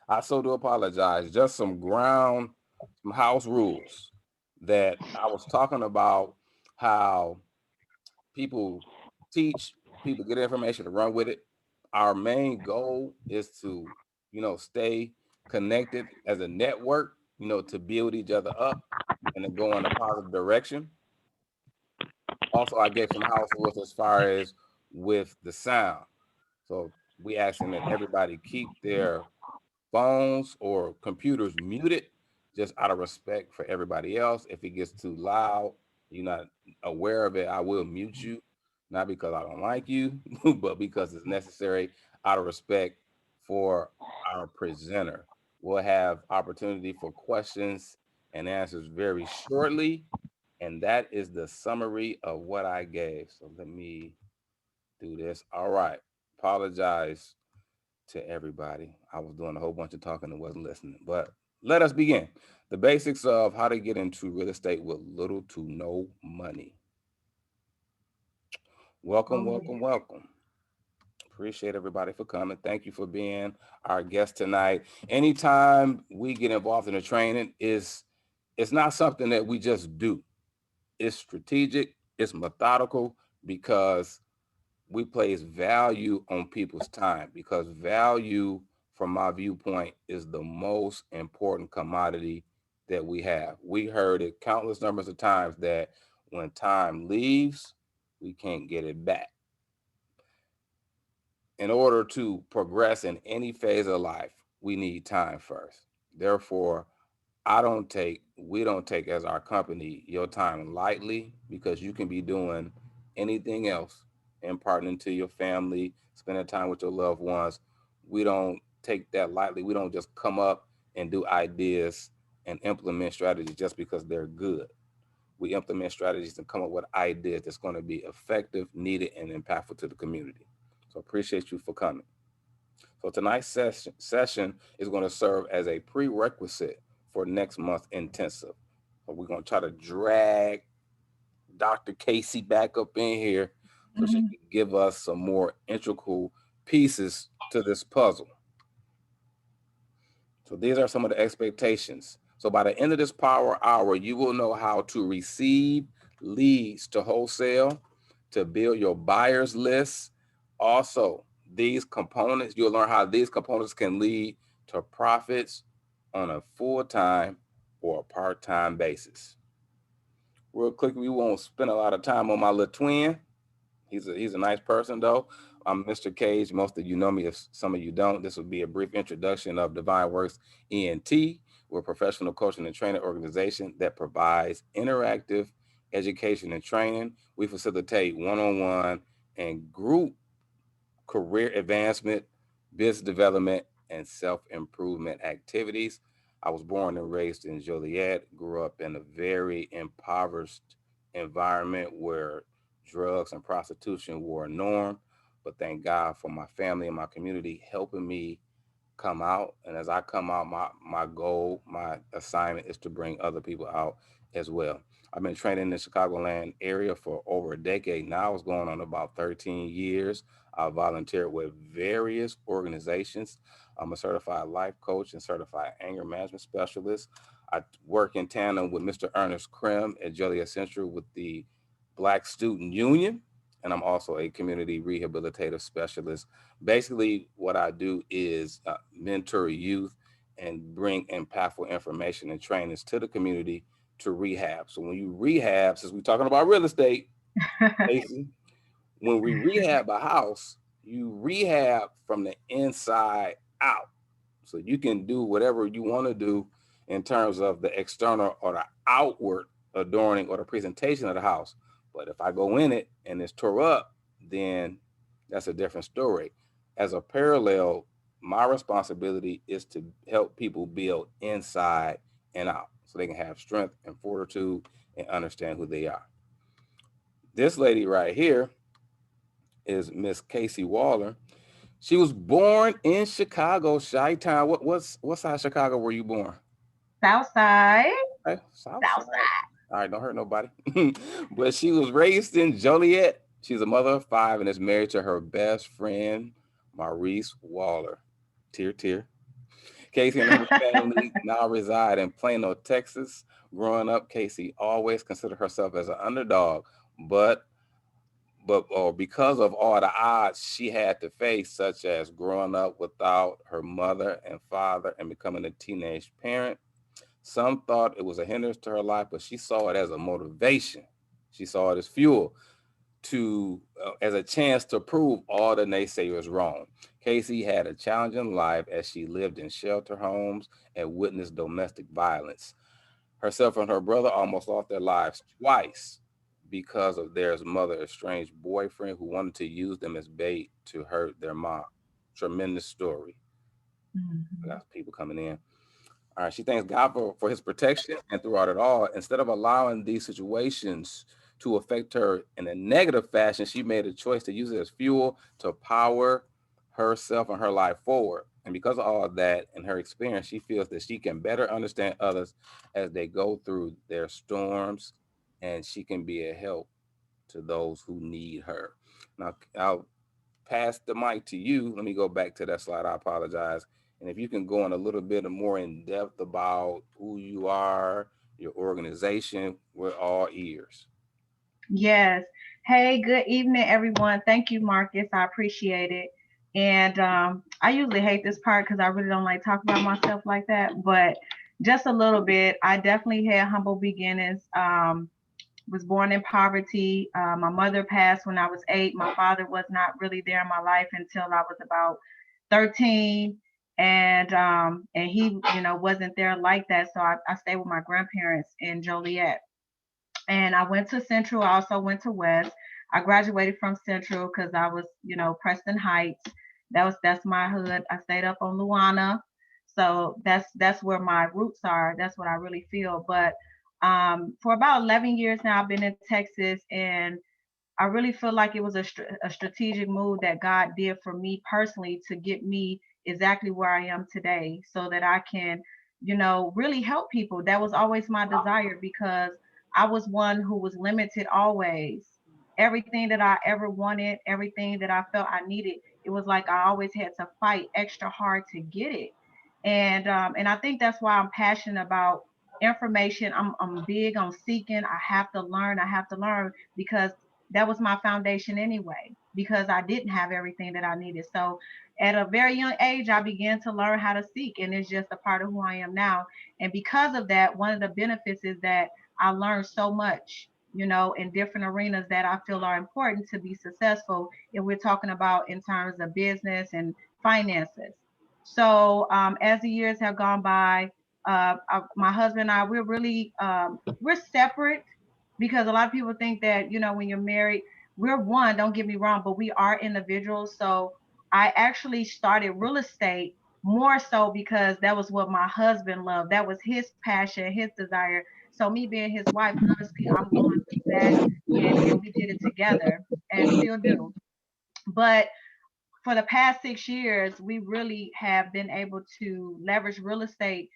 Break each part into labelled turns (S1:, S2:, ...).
S1: I so do apologize. Just some house rules that I was talking about how people teach, people get information to run with it. Our main goal is to, stay connected as a network, to build each other up and to go in a positive direction. Also, I gave some house rules as far as with the sound. So we asking that everybody keep their phones or computers muted just out of respect for everybody else. If it gets too loud, you're not aware of it, I will mute you, not because I don't like you, but because it's necessary out of respect for our presenter. We'll have opportunity for questions and answers very shortly. And that is the summary of what I gave. So let me do this. All right. Apologize to everybody. I was doing a whole bunch of talking and wasn't listening. But let us begin. The basics of how to get into real estate with little to no money. Welcome,
S2: Oh,
S1: welcome, welcome. Appreciate everybody for coming. Thank you for being our guest tonight. Anytime we get involved in a training, it's not something that we just do. It's strategic, it's methodical because we place value on people's time because value from my viewpoint is the most important commodity that we have. We heard it countless numbers of times that when time leaves, we can't get it back. In order to progress in any phase of life, we need time first. Therefore, we don't take as our company your time lightly because you can be doing anything else, imparting to your family, spending time with your loved ones. We don't take that lightly. We don't just come up and do ideas and implement strategies just because they're good. We implement strategies and come up with ideas that's going to be effective, needed, and impactful to the community. So appreciate you for coming. So tonight's session is going to serve as a prerequisite for next month intensive. So we're going to try to drag Dr. Casey back up in here so she
S2: mhm.
S1: can give us some more integral pieces to this puzzle. So these are some of the expectations. So by the end of this power hour, you will know how to receive leads to wholesale, to build your buyers list. Also, these components, you'll learn how these components can lead to profits on a full-time or a part-time basis. Real quick, we won't spend a lot of time on my little twin. He's a nice person though. I'm Mr. Cage. Most of you know me. If some of you don't, this will be a brief introduction of Divine Works ENT. We're a professional coaching and training organization that provides interactive education and training. We facilitate one-on-one and group career advancement, business development, and self-improvement activities. I was born and raised in Joliet, grew up in a very impoverished environment where drugs and prostitution were a norm. But thank God for my family and my community helping me come out. And as I come out, my goal, my assignment is to bring other people out as well. I've been training in the Chicagoland area for over a decade now. It's going on about 13 years. I volunteered with various organizations. I'm a certified life coach and certified anger management specialist. I work in tandem with Mr. Ernest Krim at Joliet Central with the Black Student Union. And I'm also a community rehabilitative specialist. Basically, what I do is mentor youth and bring impactful information and trainings to the community to rehab. So when you rehab, since we're talking about real estate, Casey, when we rehab a house, you rehab from the inside out. So you can do whatever you want to do in terms of the external or the outward adorning or the presentation of the house. But if I go in it and it's tore up, then that's a different story. As a parallel, my responsibility is to help people build inside and out so they can have strength and fortitude and understand who they are. This lady right here is Miss Casey Waller. She was born in Chicago, Chi-Town. What side of Chicago were you born?
S2: Southside.
S1: Okay, South Side.
S2: Southside.
S1: All right, don't hurt nobody. But she was raised in Joliet. She's a mother of five and is married to her best friend, Maurice Waller. Tear, tear. Casey and her family now reside in Plano, Texas. Growing up, Casey always considered herself as an underdog, but or because of all the odds she had to face, such as growing up without her mother and father and becoming a teenage parent. Some thought it was a hindrance to her life, but she saw it as a motivation. She saw it as fuel to as a chance to prove all the naysayers wrong. Casey had a challenging life as she lived in shelter homes and witnessed domestic violence. Herself and her brother almost lost their lives twice because of their mother estranged boyfriend who wanted to use them as bait to hurt their mom. Tremendous story. We
S2: Mhm.
S1: got people coming in. All right, she thanks God for his protection and throughout it all. Instead of allowing these situations to affect her in a negative fashion, she made a choice to use it as fuel to power herself and her life forward. And because of all of that and her experience, she feels that she can better understand others as they go through their storms, and she can be a help to those who need her. Now, I'll pass the mic to you. Let me go back to that slide. I apologize. And if you can go in a little bit more in depth about who you are, your organization, we're all ears.
S2: Yes. Hey, good evening, everyone. Thank you, Marcus. I appreciate it. And I usually hate this part because I really don't like talking about myself like that, but just a little bit. I definitely had humble beginnings. Was born in poverty. My mother passed when I was 8. My father was not really there in my life until I was about 13. And he, wasn't there like that. So I stayed with my grandparents in Joliet. And I went to Central. I also went to West. I graduated from Central because I was, Preston Heights. That's my hood. I stayed up on Luana, so that's where my roots are. That's what I really feel. But for about 11 years now, I've been in Texas, and I really feel like it was a strategic move that God did for me personally to get me exactly where I am today so that I can, really help people. That was always my desire because I was one who was limited always. Everything that I ever wanted, everything that I felt I needed, it was like I always had to fight extra hard to get it. And I think that's why I'm passionate about information. I'm big on seeking. I have to learn. I have to learn because that was my foundation anyway, because I didn't have everything that I needed. So at a very young age, I began to learn how to seek, and it's just a part of who I am now. And because of that, one of the benefits is that I learned so much, in different arenas that I feel are important to be successful. If we're talking about in terms of business and finances. So as the years have gone by, my husband and I, we're separate because a lot of people think that when you're married, we're one. Don't get me wrong, but we are individuals. So I actually started real estate more so because that was what my husband loved. That was his passion, his desire. So me being his wife, honestly, I'm going through that, and we did it together and still do. But for the past 6 years, we really have been able to leverage real estate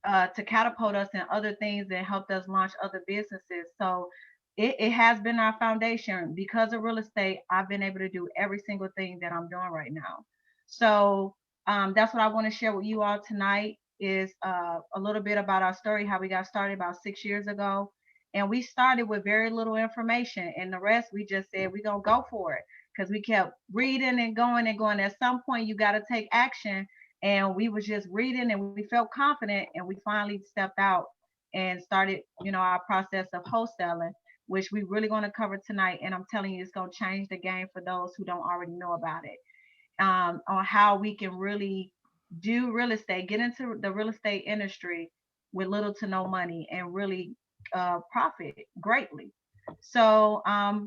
S2: to catapult us in other things and helped us launch other businesses. So it has been our foundation. Because of real estate, I've been able to do every single thing that I'm doing right now. So that's what I want to share with you all tonight is a little bit about our story, how we got started about 6 years ago. And we started with very little information, and the rest we just said we're gonna go for it because we kept reading and going and going. At some point, you got to take action, and we was just reading and we felt confident, and we finally stepped out and started our process of wholesaling, which we really going to cover tonight. And I'm telling you, it's going to change the game for those who don't already know about it, on how we can really do real estate, get into the real estate industry with little to no money and really profit greatly. So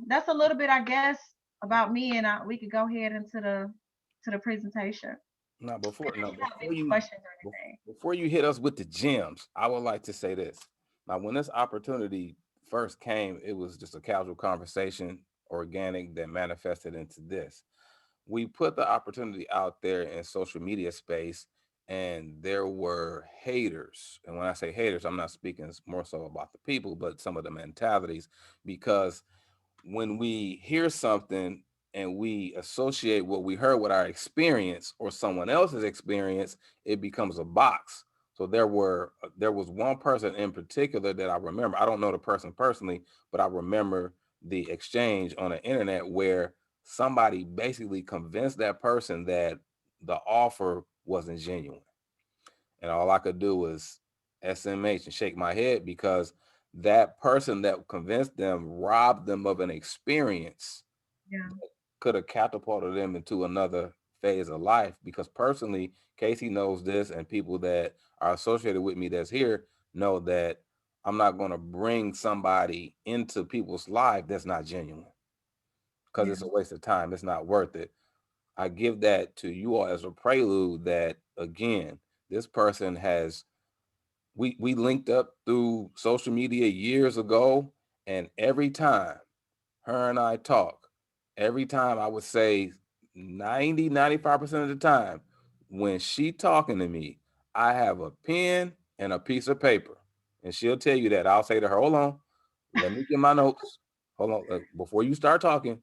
S2: that's a little bit, I guess, about me, and we could go ahead into the presentation.
S1: Now,
S2: If you have any
S1: before you
S2: questions or anything.
S1: before you hit us with the gems, I would like to say this. Now, when this opportunity first came, it was just a casual conversation, organic, that manifested into this. We put the opportunity out there in social media space, and there were haters. And when I say haters, I'm not speaking more so about the people, but some of the mentalities, because when we hear something, and we associate what we heard with our experience or someone else's experience, it becomes a box. So there was one person in particular that I remember. I don't know the person personally, but I remember the exchange on the internet where somebody basically convinced that person that the offer wasn't genuine. And all I could do was SMH and shake my head, because that person that convinced them robbed them of an experience
S2: Yeah.
S1: could have catapulted them into another phase of life. Because personally, Casey knows this, and people that are associated with me that's here know that I'm not going to bring somebody into people's life that's not genuine, because
S2: Yeah.
S1: it's a waste of time. It's not worth it. I give that to you all as a prelude that, again, this person has, we linked up through social media years ago, and every time her and I talk, every time, I would say 95% of the time, when she talking to me, I have a pen and a piece of paper, and she'll tell you that. I'll say to her, hold on, let me get my notes. Hold on, before you start talking,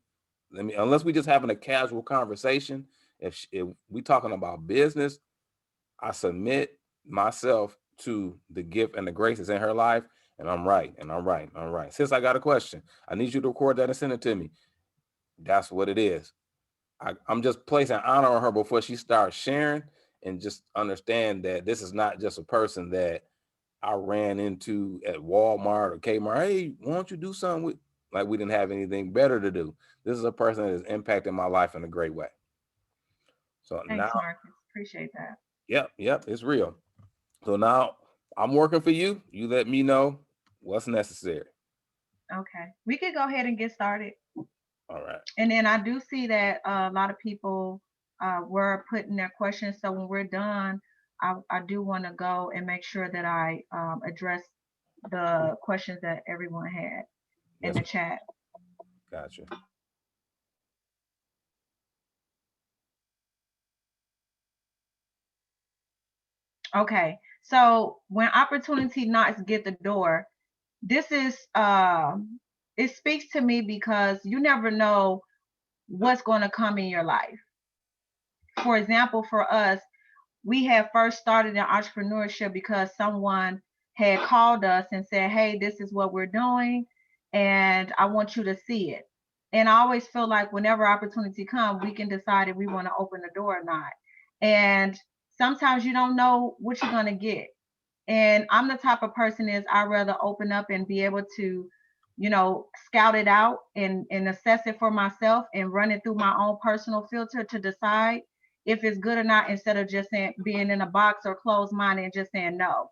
S1: let me, unless we just having a casual conversation, if we talking about business, I submit myself to the gift and the graces in her life, and I'm right, and I'm right, I'm right. Since I got a question, I need you to record that and send it to me. That's what it is. I'm just placing honor on her before she starts sharing, and just understand that this is not just a person that I ran into at Walmart or Kmart. Hey, why don't you do something with, like we didn't have anything better to do. This is a person that has impacted my life in a great way. So now,
S2: Thanks, Marcus. Appreciate that.
S1: yep, it's real. So now I'm working for you. You let me know what's necessary.
S2: Okay. We could go ahead and get started.
S1: All right.
S2: And then I do see that a lot of people were putting their questions. So when we're done, I do want to go and make sure that I address the questions that everyone had in
S1: Yes,
S2: the chat.
S1: gotcha.
S2: Okay. So when opportunity knocks get the door, this is it speaks to me because you never know what's going to come in your life. For example, for us, we had first started in entrepreneurship because someone had called us and said, hey, this is what we're doing, and I want you to see it. And I always feel like whenever opportunity comes, we can decide if we want to open the door or not. And sometimes you don't know what you're going to get. And I'm the type of person is I rather open up and be able to, scout it out and assess it for myself and run it through my own personal filter to decide if it's good or not, instead of just being in a box or closed minded and just saying no.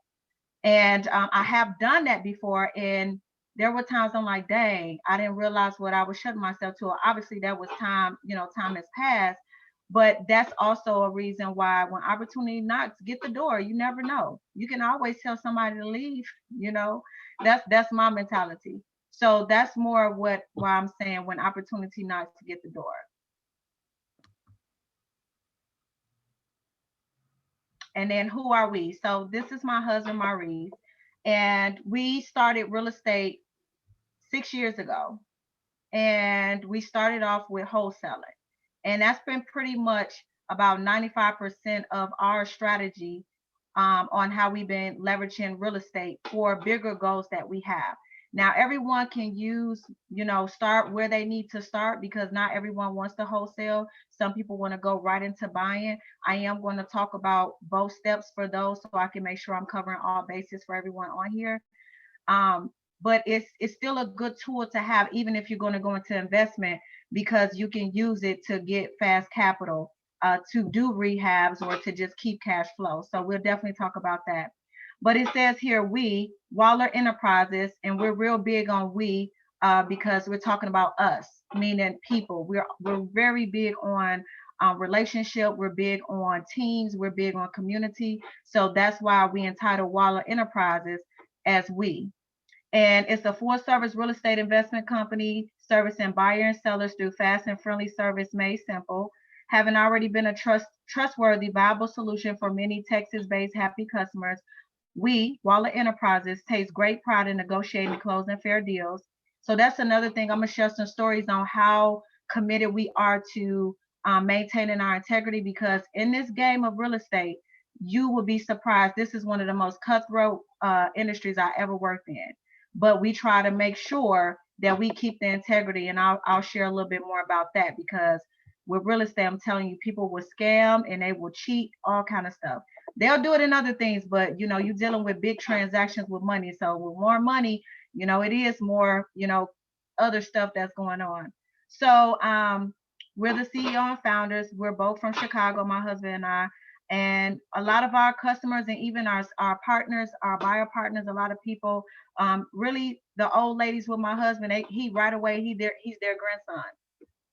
S2: And I have done that before. And there were times I'm like, dang, I didn't realize what I was shutting myself to. Obviously, that was time, time has passed. But that's also a reason why when opportunity knocks, get the door. You never know. You can always tell somebody to leave, you know. That's my mentality. So that's more of why I'm saying when opportunity knocks to get the door. And then who are we? So this is my husband, Maurice, and we started real estate 6 years ago. And we started off with wholesaling. And that's been pretty much about 95% of our strategy on how we've been leveraging real estate for bigger goals that we have. Now, everyone can use, start where they need to start because not everyone wants to wholesale. Some people want to go right into buying. I am going to talk about both steps for those so I can make sure I'm covering all bases for everyone on here. But it's still a good tool to have, even if you're going to go into investment, because you can use it to get fast capital to do rehabs or to just keep cash flow. So we'll definitely talk about that. But it says here, we, Waller Enterprises, and we're real big on we because we're talking about us, meaning people. We're very big on relationship. We're big on teams. We're big on community. So that's why we entitle Waller Enterprises as we. And it's a full service real estate investment company servicing buyers and sellers through fast and friendly service made simple. Having already been a trustworthy, viable solution for many Texas based happy customers, we, Waller Enterprises, takes great pride in negotiating and closing fair deals. So that's another thing. I'm going to share some stories on how committed we are to maintaining our integrity, because in this game of real estate, you will be surprised. This is one of the most cutthroat industries I ever worked in. But we try to make sure that we keep the integrity. And I'll share a little bit more about that, because with real estate, I'm telling you, people will scam and they will cheat, all kind of stuff. They'll do it in other things, but you're dealing with big transactions with money. So with more money, it is more, other stuff that's going on. So we're the CEO and founders. We're both from Chicago, my husband and I. And a lot of our customers and even our partners, our buyer partners, a lot of people, really the old ladies with my husband, he right away, he's their grandson.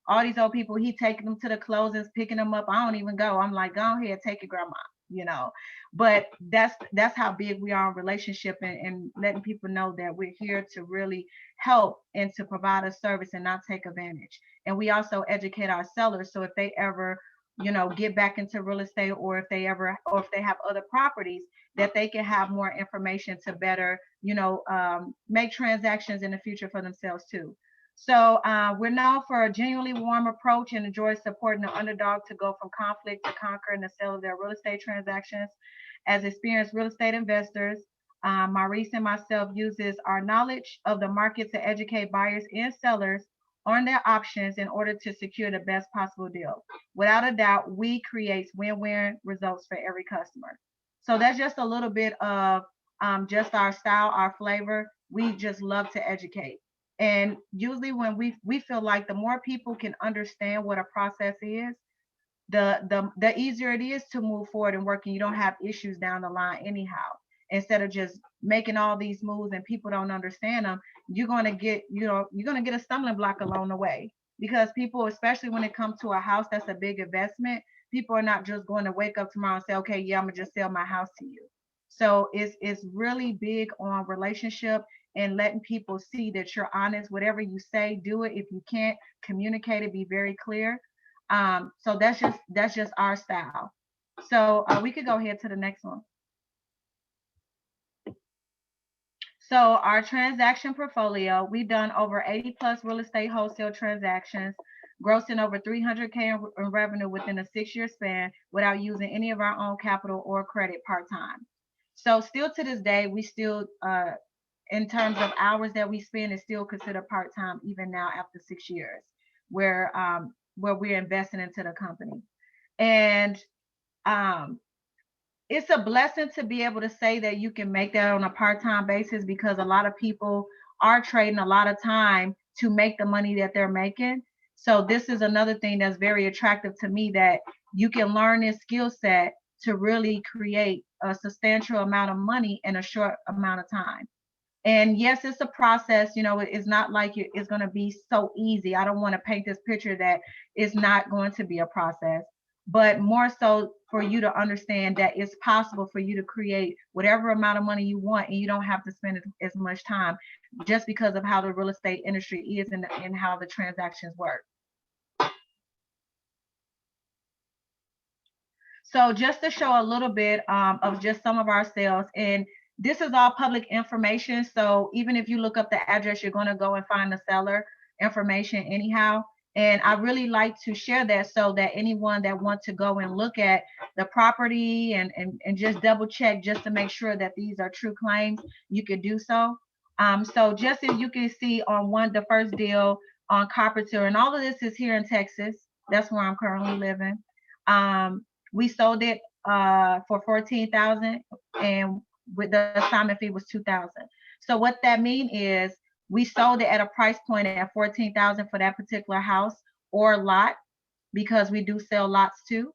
S2: All these old people, he taking them to the closings, picking them up. I don't even go. I'm like, go ahead, take your grandma, you know. But that's how big we are in relationship, and letting people know that we're here to really help and to provide a service and not take advantage. And we also educate our sellers. So if they ever, get back into real estate, or if they have other properties, that they can have more information to better, make transactions in the future for themselves too. So we're known for a genuinely warm approach and enjoy supporting the underdog to go from conflict to conquer in the sale of their real estate transactions. As experienced real estate investors, Maurice and myself uses our knowledge of the market to educate buyers and sellers on their options in order to secure the best possible deal. Without a doubt, we create win-win results for every customer. So that's just a little bit of just our style, our flavor. We just love to educate. And usually when we feel like the more people can understand what a process is, the easier it is to move forward and work, and you don't have issues down the line anyhow. Instead of just making all these moves and people don't understand them, you're gonna get a stumbling block along the way. Because people, especially when it comes to a house that's a big investment, people are not just going to wake up tomorrow and say, okay, yeah, I'm gonna just sell my house to you. So it's really big on relationship and letting people see that you're honest. Whatever you say, do it. If you can't communicate it, be very clear. So that's just our style. So we could go ahead to the next one. So our transaction portfolio, we've done over 80 plus real estate wholesale transactions, grossing over 300K in revenue within a 6-year span without using any of our own capital or credit part-time. So still to this day, we still, in terms of hours that we spend, is still considered part-time even now after 6 years, where we're investing into the company. And it's a blessing to be able to say that you can make that on a part-time basis, because a lot of people are trading a lot of time to make the money that they're making. So this is another thing that's very attractive to me, that you can learn this skill set to really create a substantial amount of money in a short amount of time. And yes, it's a process. It's not like it's going to be so easy. I don't want to paint this picture that it's not going to be a process, but more so for you to understand that it's possible for you to create whatever amount of money you want, and you don't have to spend as much time, just because of how the real estate industry is and how the transactions work. So just to show a little bit of just some of our sales, and this is all public information. So even if you look up the address, you're going to go and find the seller information anyhow. And I really like to share that so that anyone that wants to go and look at the property and just double check just to make sure that these are true claims, you could do so. So just as you can see on the first deal on Carpenter, and all of this is here in Texas. That's where I'm currently living. We sold it for $14,000, and with the assignment fee was $2,000. So what that means is we sold it at a price point at $14,000 for that particular house or lot, because we do sell lots too,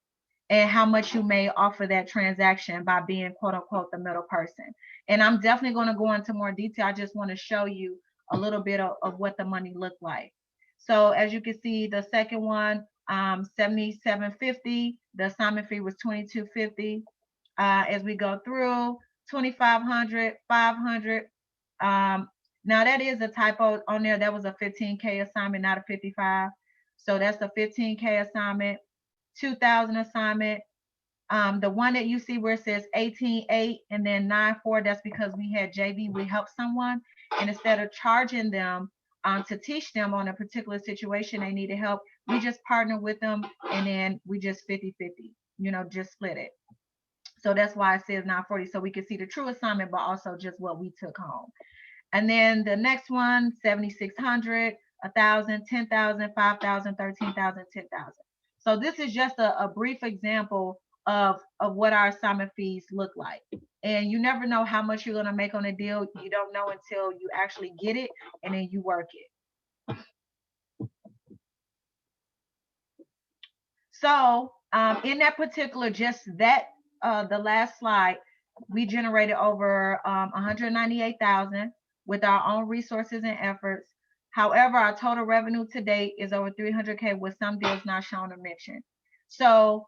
S2: and how much you may offer that transaction by being quote unquote the middle person. And I'm definitely going to go into more detail. I just want to show you a little bit of what the money looked like. So as you can see, the second one, $77.50. The assignment fee was $22.50. As we go through, $2,500, $500. Now that is a typo on there. That was a 15K assignment, not a 55. So that's a 15K assignment, 2,000 assignment. The one that you see where it says 18.8 and then 9.4, that's because we had JV. We helped someone, and instead of charging them to teach them on a particular situation they needed help, We just partner with them, and then we just 50-50, just split it. So that's why it says 940, so we can see the true assignment, but also just what we took home. And then the next one, 7,600, 1,000, 10,000, 5,000, 13,000, 10,000. So this is just a brief example of what our assignment fees look like. And you never know how much you're gonna make on a deal. You don't know until you actually get it and then you work it. So in that particular, just that the last slide, we generated over 198,000 with our own resources and efforts. However, our total revenue to date is over 300K with some deals not shown or mentioned. So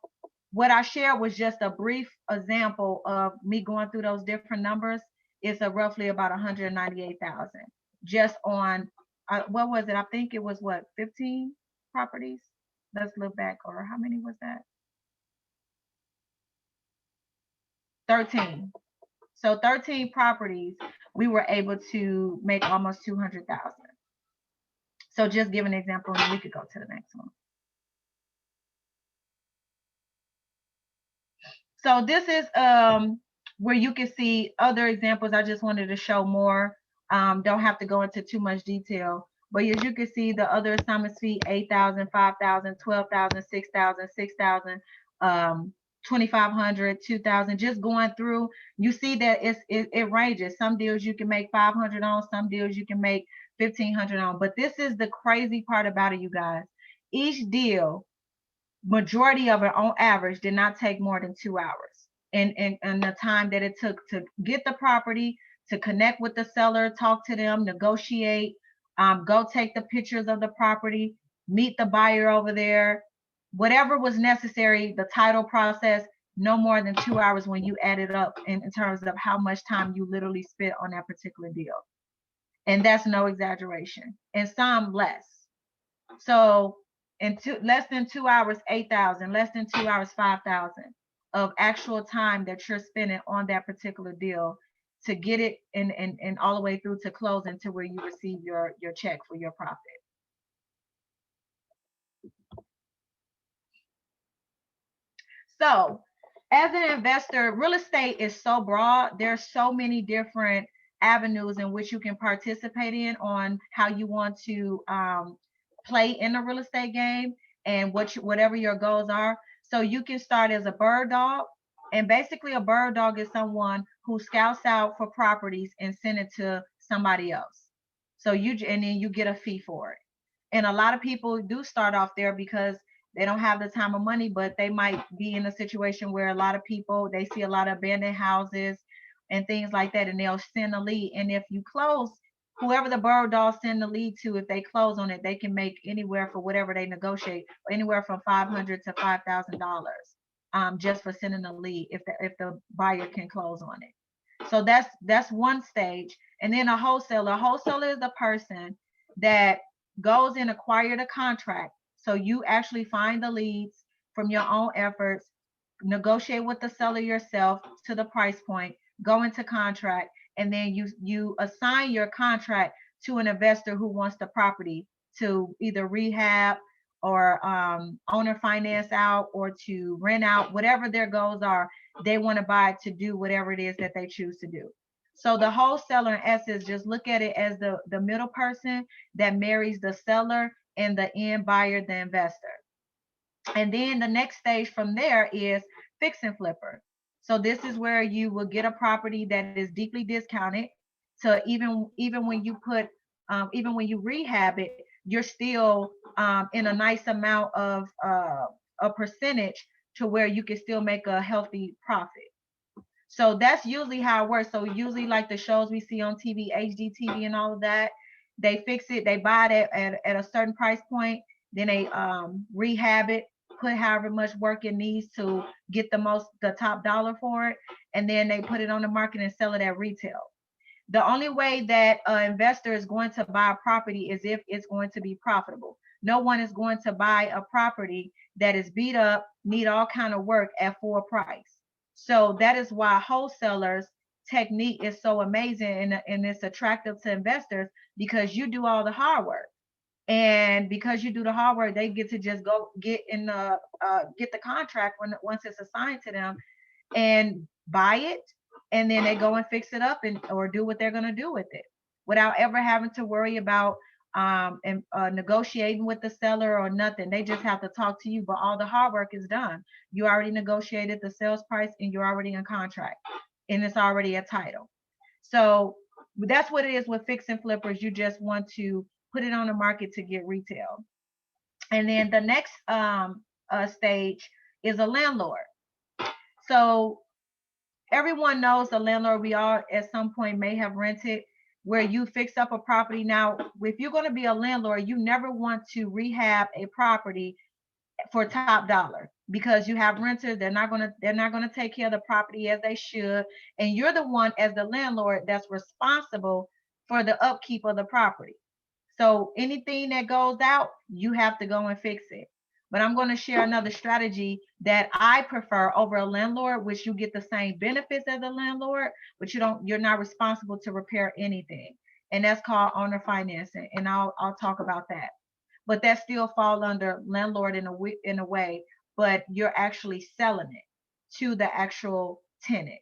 S2: what I shared was just a brief example of me going through those different numbers. It's a roughly about 198,000 just on what was it? I think it was 15 properties. Let's look back. Or how many was that? 13. So 13 properties, we were able to make almost 200,000. So just give an example, and we could go to the next one. So this is where you can see other examples. I just wanted to show more. Don't have to go into too much detail. But as you can see, the other assignments fee, 8,000, 5,000, 12,000, 6,000, 6,000, 2,500, 2,000. Just going through, you see that it ranges. Some deals you can make 500 on, some deals you can make 1,500 on. But this is the crazy part about it, you guys. Each deal, majority of it on average, did not take more than 2 hours. And the time that it took to get the property, to connect with the seller, talk to them, negotiate, go take the pictures of the property, meet the buyer over there, whatever was necessary, the title process, no more than 2 hours when you add it up in terms of how much time you literally spent on that particular deal. And that's no exaggeration. And some less. So in less than 2 hours, 8,000, less than 2 hours, 5,000 of actual time that you're spending on that particular deal to get it and all the way through to closing to where you receive your check for your profit. So as an investor, real estate is so broad. There's so many different avenues in which you can participate in on how you want to play in the real estate game and whatever your goals are. So you can start as a bird dog. And basically a bird dog is someone who scouts out for properties and send it to somebody else. So and then you get a fee for it. And a lot of people do start off there because they don't have the time or money, but they might be in a situation where a lot of people, they see a lot of abandoned houses and things like that, and they'll send a lead. And if you close, whoever the bird dog send the lead to, if they close on it, they can make anywhere for whatever they negotiate, anywhere from $500 to $5,000 just for sending a lead if the buyer can close on it. So that's one stage. And then a wholesaler. A wholesaler is a person that goes and acquire the contract. So you actually find the leads from your own efforts, negotiate with the seller yourself to the price point, go into contract, and then you assign your contract to an investor who wants the property to either rehab or owner finance out or to rent out, whatever their goals are. They want to buy it to do whatever it is that they choose to do. So the wholesaler in essence, just look at it as the middle person that marries the seller and the end buyer, the investor. And then the next stage from there is fix and flipper. So this is where you will get a property that is deeply discounted. So even when you even when you rehab it, you're still in a nice amount of a percentage to where you can still make a healthy profit. So that's usually how it works. So usually like the shows we see on TV, HGTV and all of that, they fix it, they buy it at a certain price point, then they rehab it, put however much work it needs to get the top dollar for it, and then they put it on the market and sell it at retail. The only way that an investor is going to buy a property is if it's going to be profitable. No one is going to buy a property that is beat up, need all kind of work at full price. So that is why wholesalers technique is so amazing and it's attractive to investors, because you do all the hard work. And because you do the hard work, they get to just go get the contract once it's assigned to them and buy it, and then they go and fix it up and or do what they're going to do with it without ever having to worry about negotiating with the seller or nothing. They just have to talk to you, but all the hard work is done. You already negotiated the sales price and you're already in contract and it's already a title. So that's what it is with fix and flippers. You just want to put it on the market to get retail. And then the next stage is a landlord. So everyone knows the landlord. We all at some point may have rented, where you fix up a property. Now, if you're going to be a landlord, you never want to rehab a property for top dollar, because you have renters. They're not going to take care of the property as they should, and you're the one as the landlord that's responsible for the upkeep of the property. So anything that goes out, you have to go and fix it. But I'm going to share another strategy that I prefer over a landlord, which you get the same benefits as a landlord, but you're not responsible to repair anything. And that's called owner financing. And I'll talk about that. But that still fall under landlord in a way, but you're actually selling it to the actual tenant.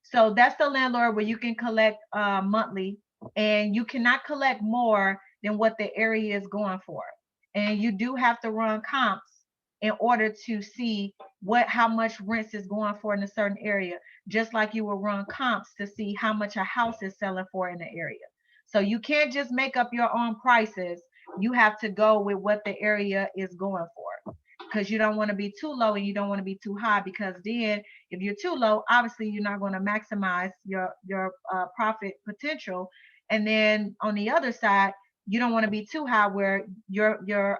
S2: So that's the landlord, where you can collect monthly, and you cannot collect more than what the area is going for. And you do have to run comps in order to see how much rents is going for in a certain area, just like you will run comps to see how much a house is selling for in the area. So you can't just make up your own prices. You have to go with what the area is going for, because you don't want to be too low and you don't want to be too high, because then if you're too low, obviously you're not going to maximize your profit potential. And then on the other side, you don't want to be too high where your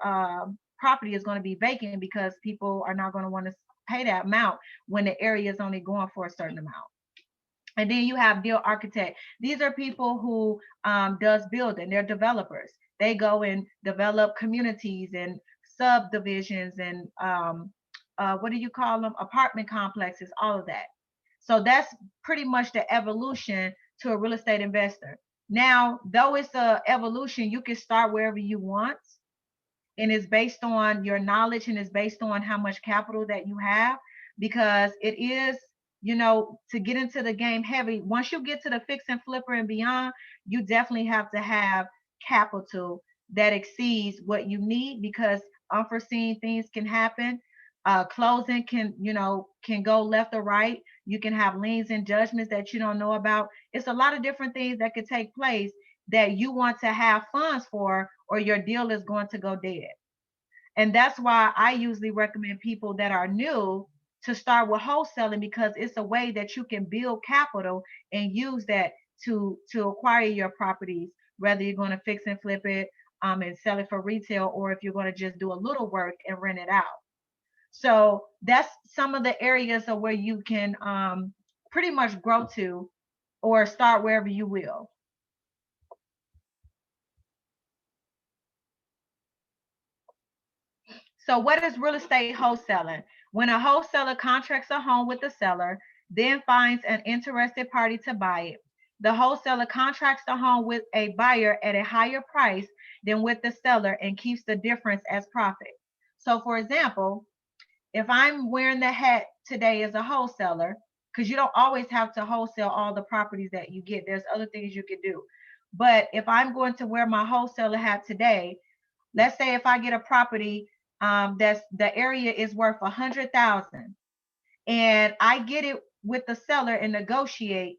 S2: property is going to be vacant, because people are not going to want to pay that amount when the area is only going for a certain amount. And then you have deal architect. These are people who does building. They're developers. They go and develop communities and subdivisions and what do you call them? Apartment complexes, all of that. So that's pretty much the evolution to a real estate investor. Now, though it's a evolution, you can start wherever you want, and it's based on your knowledge and it's based on how much capital that you have, because it is, to get into the game heavy. Once you get to the fix and flipper and beyond, you definitely have to have capital that exceeds what you need, because unforeseen things can happen. Closing can go left or right. You can have liens and judgments that you don't know about. It's a lot of different things that could take place that you want to have funds for, or your deal is going to go dead. And that's why I usually recommend people that are new to start with wholesaling, because it's a way that you can build capital and use that to acquire your properties, whether you're going to fix and flip it and sell it for retail, or if you're going to just do a little work and rent it out. So that's some of the areas of where you can pretty much grow to, or start wherever you will. So what is real estate wholesaling? When a wholesaler contracts a home with the seller, then finds an interested party to buy it. The wholesaler contracts the home with a buyer at a higher price than with the seller and keeps the difference as profit. So for example, if I'm wearing the hat today as a wholesaler, because you don't always have to wholesale all the properties that you get, there's other things you could do. But if I'm going to wear my wholesaler hat today, let's say if I get a property that's the area is worth 100,000, and I get it with the seller and negotiate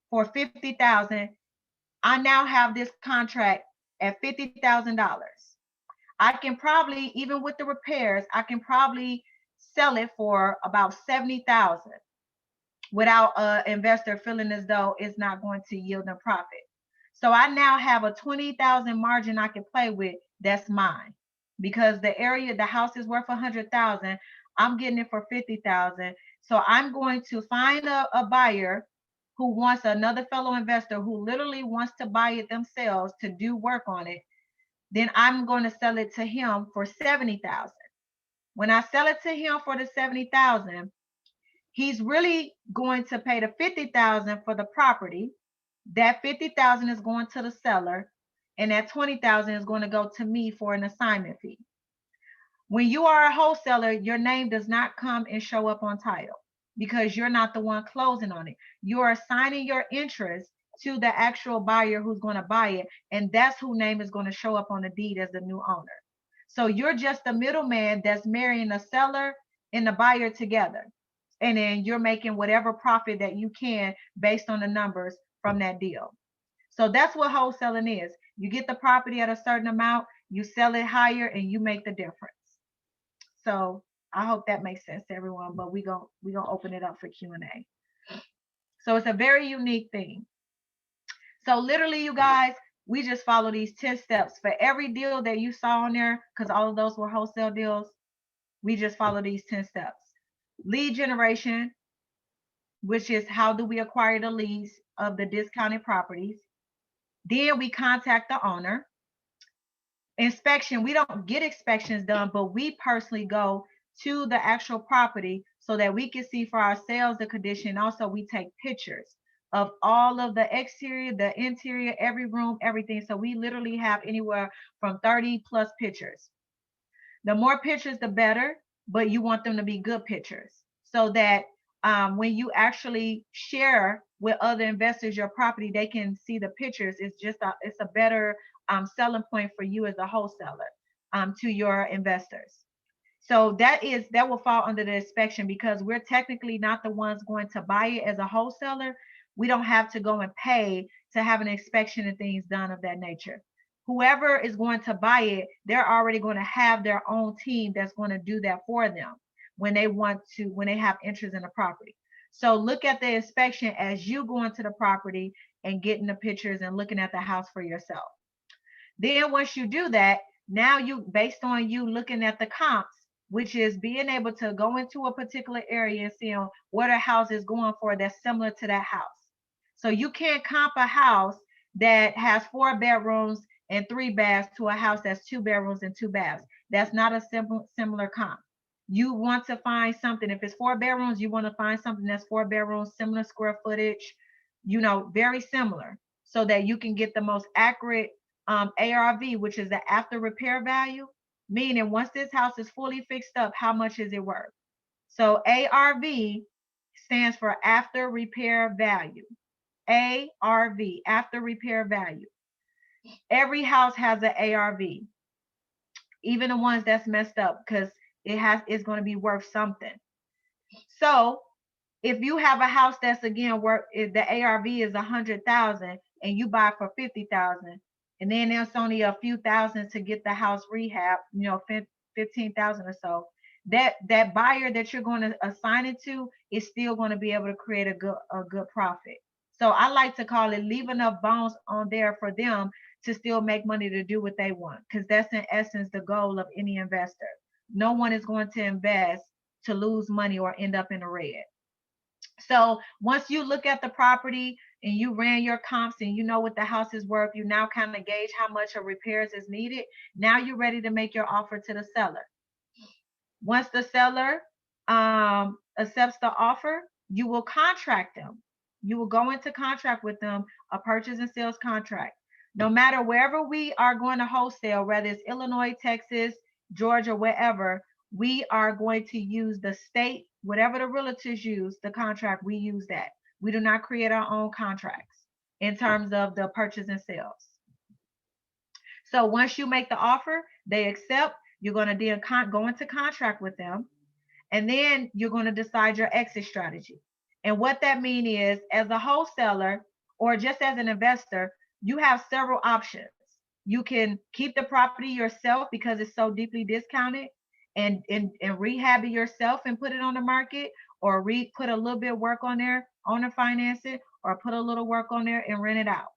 S2: for 50,000, I now have this contract at $50,000. I can probably, even with the repairs, I can probably sell it for about 70,000 without an investor feeling as though it's not going to yield a profit. So I now have a 20,000 margin I can play with that's mine, because the house is worth 100,000. I'm getting it for 50,000. So I'm going to find a buyer who wants another fellow investor who literally wants to buy it themselves to do work on it. Then I'm going to sell it to him for 70,000. When I sell it to him for the 70,000, he's really going to pay the 50,000 for the property. That 50,000 is going to the seller, and that 20,000 is going to go to me for an assignment fee. When you are a wholesaler, your name does not come and show up on title because you're not the one closing on it. You are assigning your interest to the actual buyer who's going to buy it, and that's whose name is going to show up on the deed as the new owner. So you're just the middleman that's marrying the seller and the buyer together. And then you're making whatever profit that you can based on the numbers from that deal. So that's what wholesaling is. You get the property at a certain amount, you sell it higher, and you make the difference. So I hope that makes sense to everyone, but we're gonna open it up for Q&A. So it's a very unique thing. So literally, you guys, we just follow these 10 steps for every deal that you saw on there, because all of those were wholesale deals. We just follow these 10 steps. Lead generation, which is how do we acquire the leads of the discounted properties. Then we contact the owner. Inspection, we don't get inspections done, but we personally go to the actual property so that we can see for ourselves the condition. Also, we take pictures of all of the exterior, the interior, every room, everything. So we literally have anywhere from 30 plus pictures. The more pictures, the better, but you want them to be good pictures so that when you actually share with other investors your property, they can see the pictures. It's a better selling point for you as a wholesaler to your investors. So that will fall under the inspection because we're technically not the ones going to buy it as a wholesaler. We don't have to go and pay to have an inspection and things done of that nature. Whoever is going to buy it, they're already going to have their own team that's going to do that for them when they have interest in the property. So look at the inspection as you going to the property and getting the pictures and looking at the house for yourself. Then once you do that, now based on you looking at the comps, which is being able to go into a particular area and see what a house is going for that's similar to that house. So you can't comp a house that has 4 bedrooms and 3 baths to a house that's 2 bedrooms and 2 baths. That's not a similar comp. You want to find something, if it's 4 bedrooms, you want to find something that's 4 bedrooms, similar square footage, very similar, so that you can get the most accurate ARV, which is the after repair value, meaning once this house is fully fixed up, how much is it worth? So ARV stands for after repair value. ARV, after repair value. Every house has an ARV, even the ones that's messed up, because it's going to be worth something. So if you have a house that's again worth, the ARV is 100,000 and you buy for 50,000, and then there's only a few thousand to get the house rehab, 15,000 or so. That buyer that you're going to assign it to is still going to be able to create a good profit. So I like to call it leave enough bones on there for them to still make money to do what they want, because that's in essence the goal of any investor. No one is going to invest to lose money or end up in the red. So once you look at the property and you ran your comps and you know what the house is worth, you now kind of gauge how much of repairs is needed. Now you're ready to make your offer to the seller. Once the seller accepts the offer, you will contract them. You will go into contract with them, a purchase and sales contract. No matter wherever we are going to wholesale, whether it's Illinois, Texas, Georgia, wherever, we are going to use the state, whatever the realtors use, the contract, we use that. We do not create our own contracts in terms of the purchase and sales. So once you make the offer, they accept, you're going to then go into contract with them, and then you're going to decide your exit strategy. And what that means is, as a wholesaler or just as an investor, you have several options. You can keep the property yourself because it's so deeply discounted and rehab it yourself and put it on the market, or put a little bit of work on there, owner finance it, or put a little work on there and rent it out.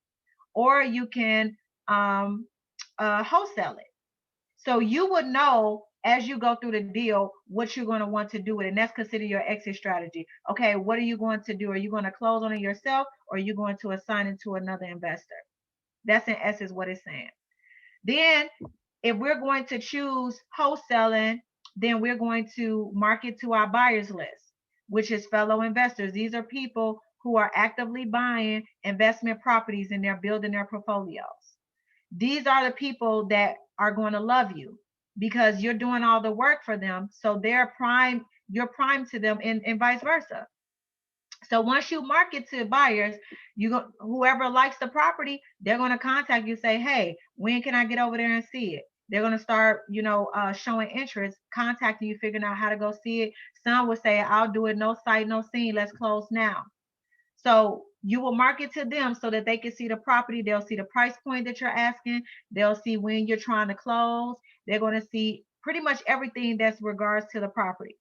S2: Or you can wholesale it. So you would know as you go through the deal what you're going to want to do with it, and that's considered your exit strategy. Okay, what are you going to do? Are you going to close on it yourself, or are you going to assign it to another investor? That's in essence what it's saying. Then if we're going to choose wholesaling, then we're going to market to our buyers list, which is fellow investors. These are people who are actively buying investment properties and they're building their portfolios. these are the people that are going to love you because you're doing all the work for them. So they're prime, you're prime to them, and vice versa. So once you market to buyers, you go, whoever likes the property, they're going to contact you, say, hey, when can I get over there and see it? They're going to start, showing interest, contacting you, figuring out how to go see it. Some will say, I'll do it, no sight, no scene, let's close now. So you will market to them so that they can see the property. They'll see the price point that you're asking. They'll see when you're trying to close. They're going to see pretty much everything that's regards to the property.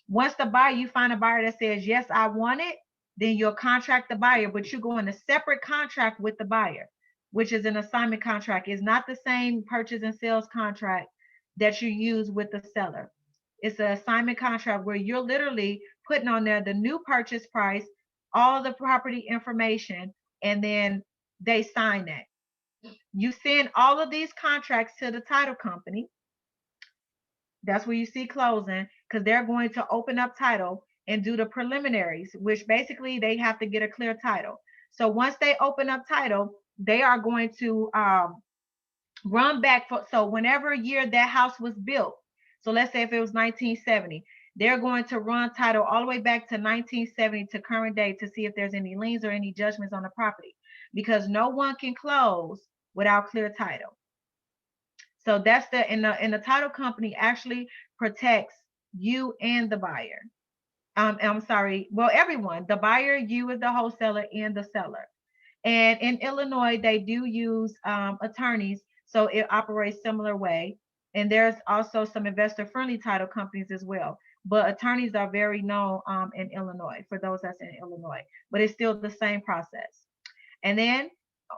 S2: Once the buyer, you find a buyer that says, yes, I want it, then you'll contract the buyer, but you go in a separate contract with the buyer, which is an assignment contract. It's not the same purchase and sales contract that you use with the seller. It's an assignment contract where you're literally putting on there the new purchase price, all the property information, and then they sign that. You send all of these contracts to the title company. That's where you see closing, because they're going to open up title and do the preliminaries, which basically they have to get a clear title. So once they open up title, they are going to run back for, so whenever year that house was built, so let's say if it was 1970, they're going to run title all the way back to 1970 to current day to see if there's any liens or any judgments on the property, because no one can close without clear title. So that's the title company actually protects you and the buyer. I'm sorry, well, everyone, the buyer, you as the wholesaler, and the seller. And in Illinois, they do use attorneys, so it operates similar way. And there's also some investor-friendly title companies as well. But attorneys are very known in Illinois for those that's in Illinois. But it's still the same process. And then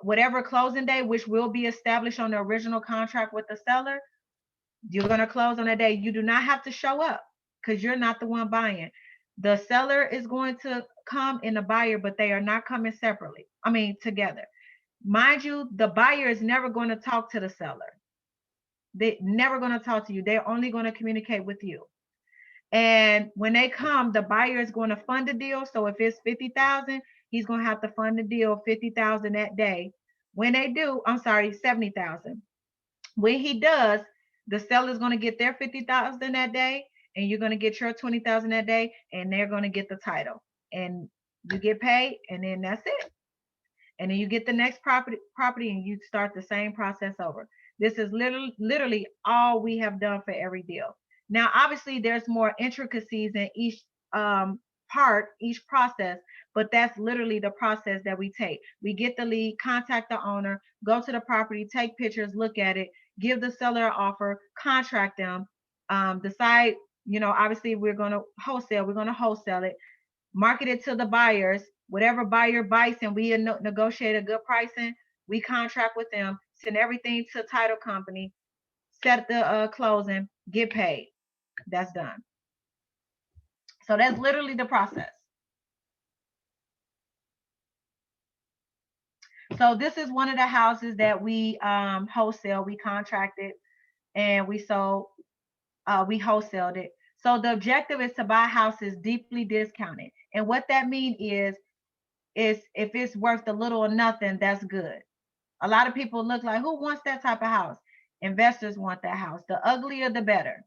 S2: whatever closing day, which will be established on the original contract with the seller, you're going to close on that day. You do not have to show up because you're not the one buying. The seller is going to come and the buyer, but they are not coming separately. I mean, together. Mind you, the buyer is never going to talk to the seller. They're never going to talk to you. They're only going to communicate with you. And when they come, the buyer is going to fund the deal. So if it's 50,000, he's going to have to fund the deal 50,000 that day. When they do, I'm sorry, 70,000. When he does, the seller is going to get their 50,000 that day, and you're going to get your 20,000 that day, and they're going to get the title, and you get paid, and then that's it. And then you get the next property, and you start the same process over. This is literally all we have done for every deal. Now, obviously, there's more intricacies in each part, each process, but that's literally the process that we take. We get the lead, contact the owner, go to the property, take pictures, look at it, give the seller an offer, contract them, decide, obviously we're going to wholesale it, market it to the buyers. Whatever buyer bites and we negotiate a good pricing, we contract with them, send everything to title company, set the closing, get paid. That's done. So that's literally the process. So this is one of the houses that we wholesale, we contracted, and we sold, we wholesaled it. So the objective is to buy houses deeply discounted. And what that means is if it's worth a little or nothing, that's good. A lot of people look like, who wants that type of house? Investors want that house. The uglier, the better.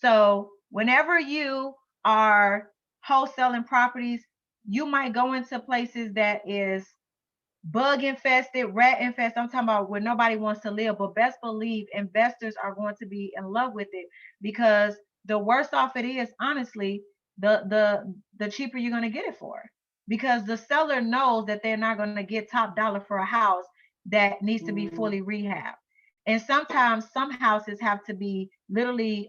S2: So whenever you are wholesaling properties, you might go into places that is bug infested, rat infested. I'm talking about where nobody wants to live, but best believe investors are going to be in love with it, because the worse off it is, honestly, the cheaper you're going to get it for, because the seller knows that they're not going to get top dollar for a house that needs to be fully rehabbed. And sometimes some houses have to be literally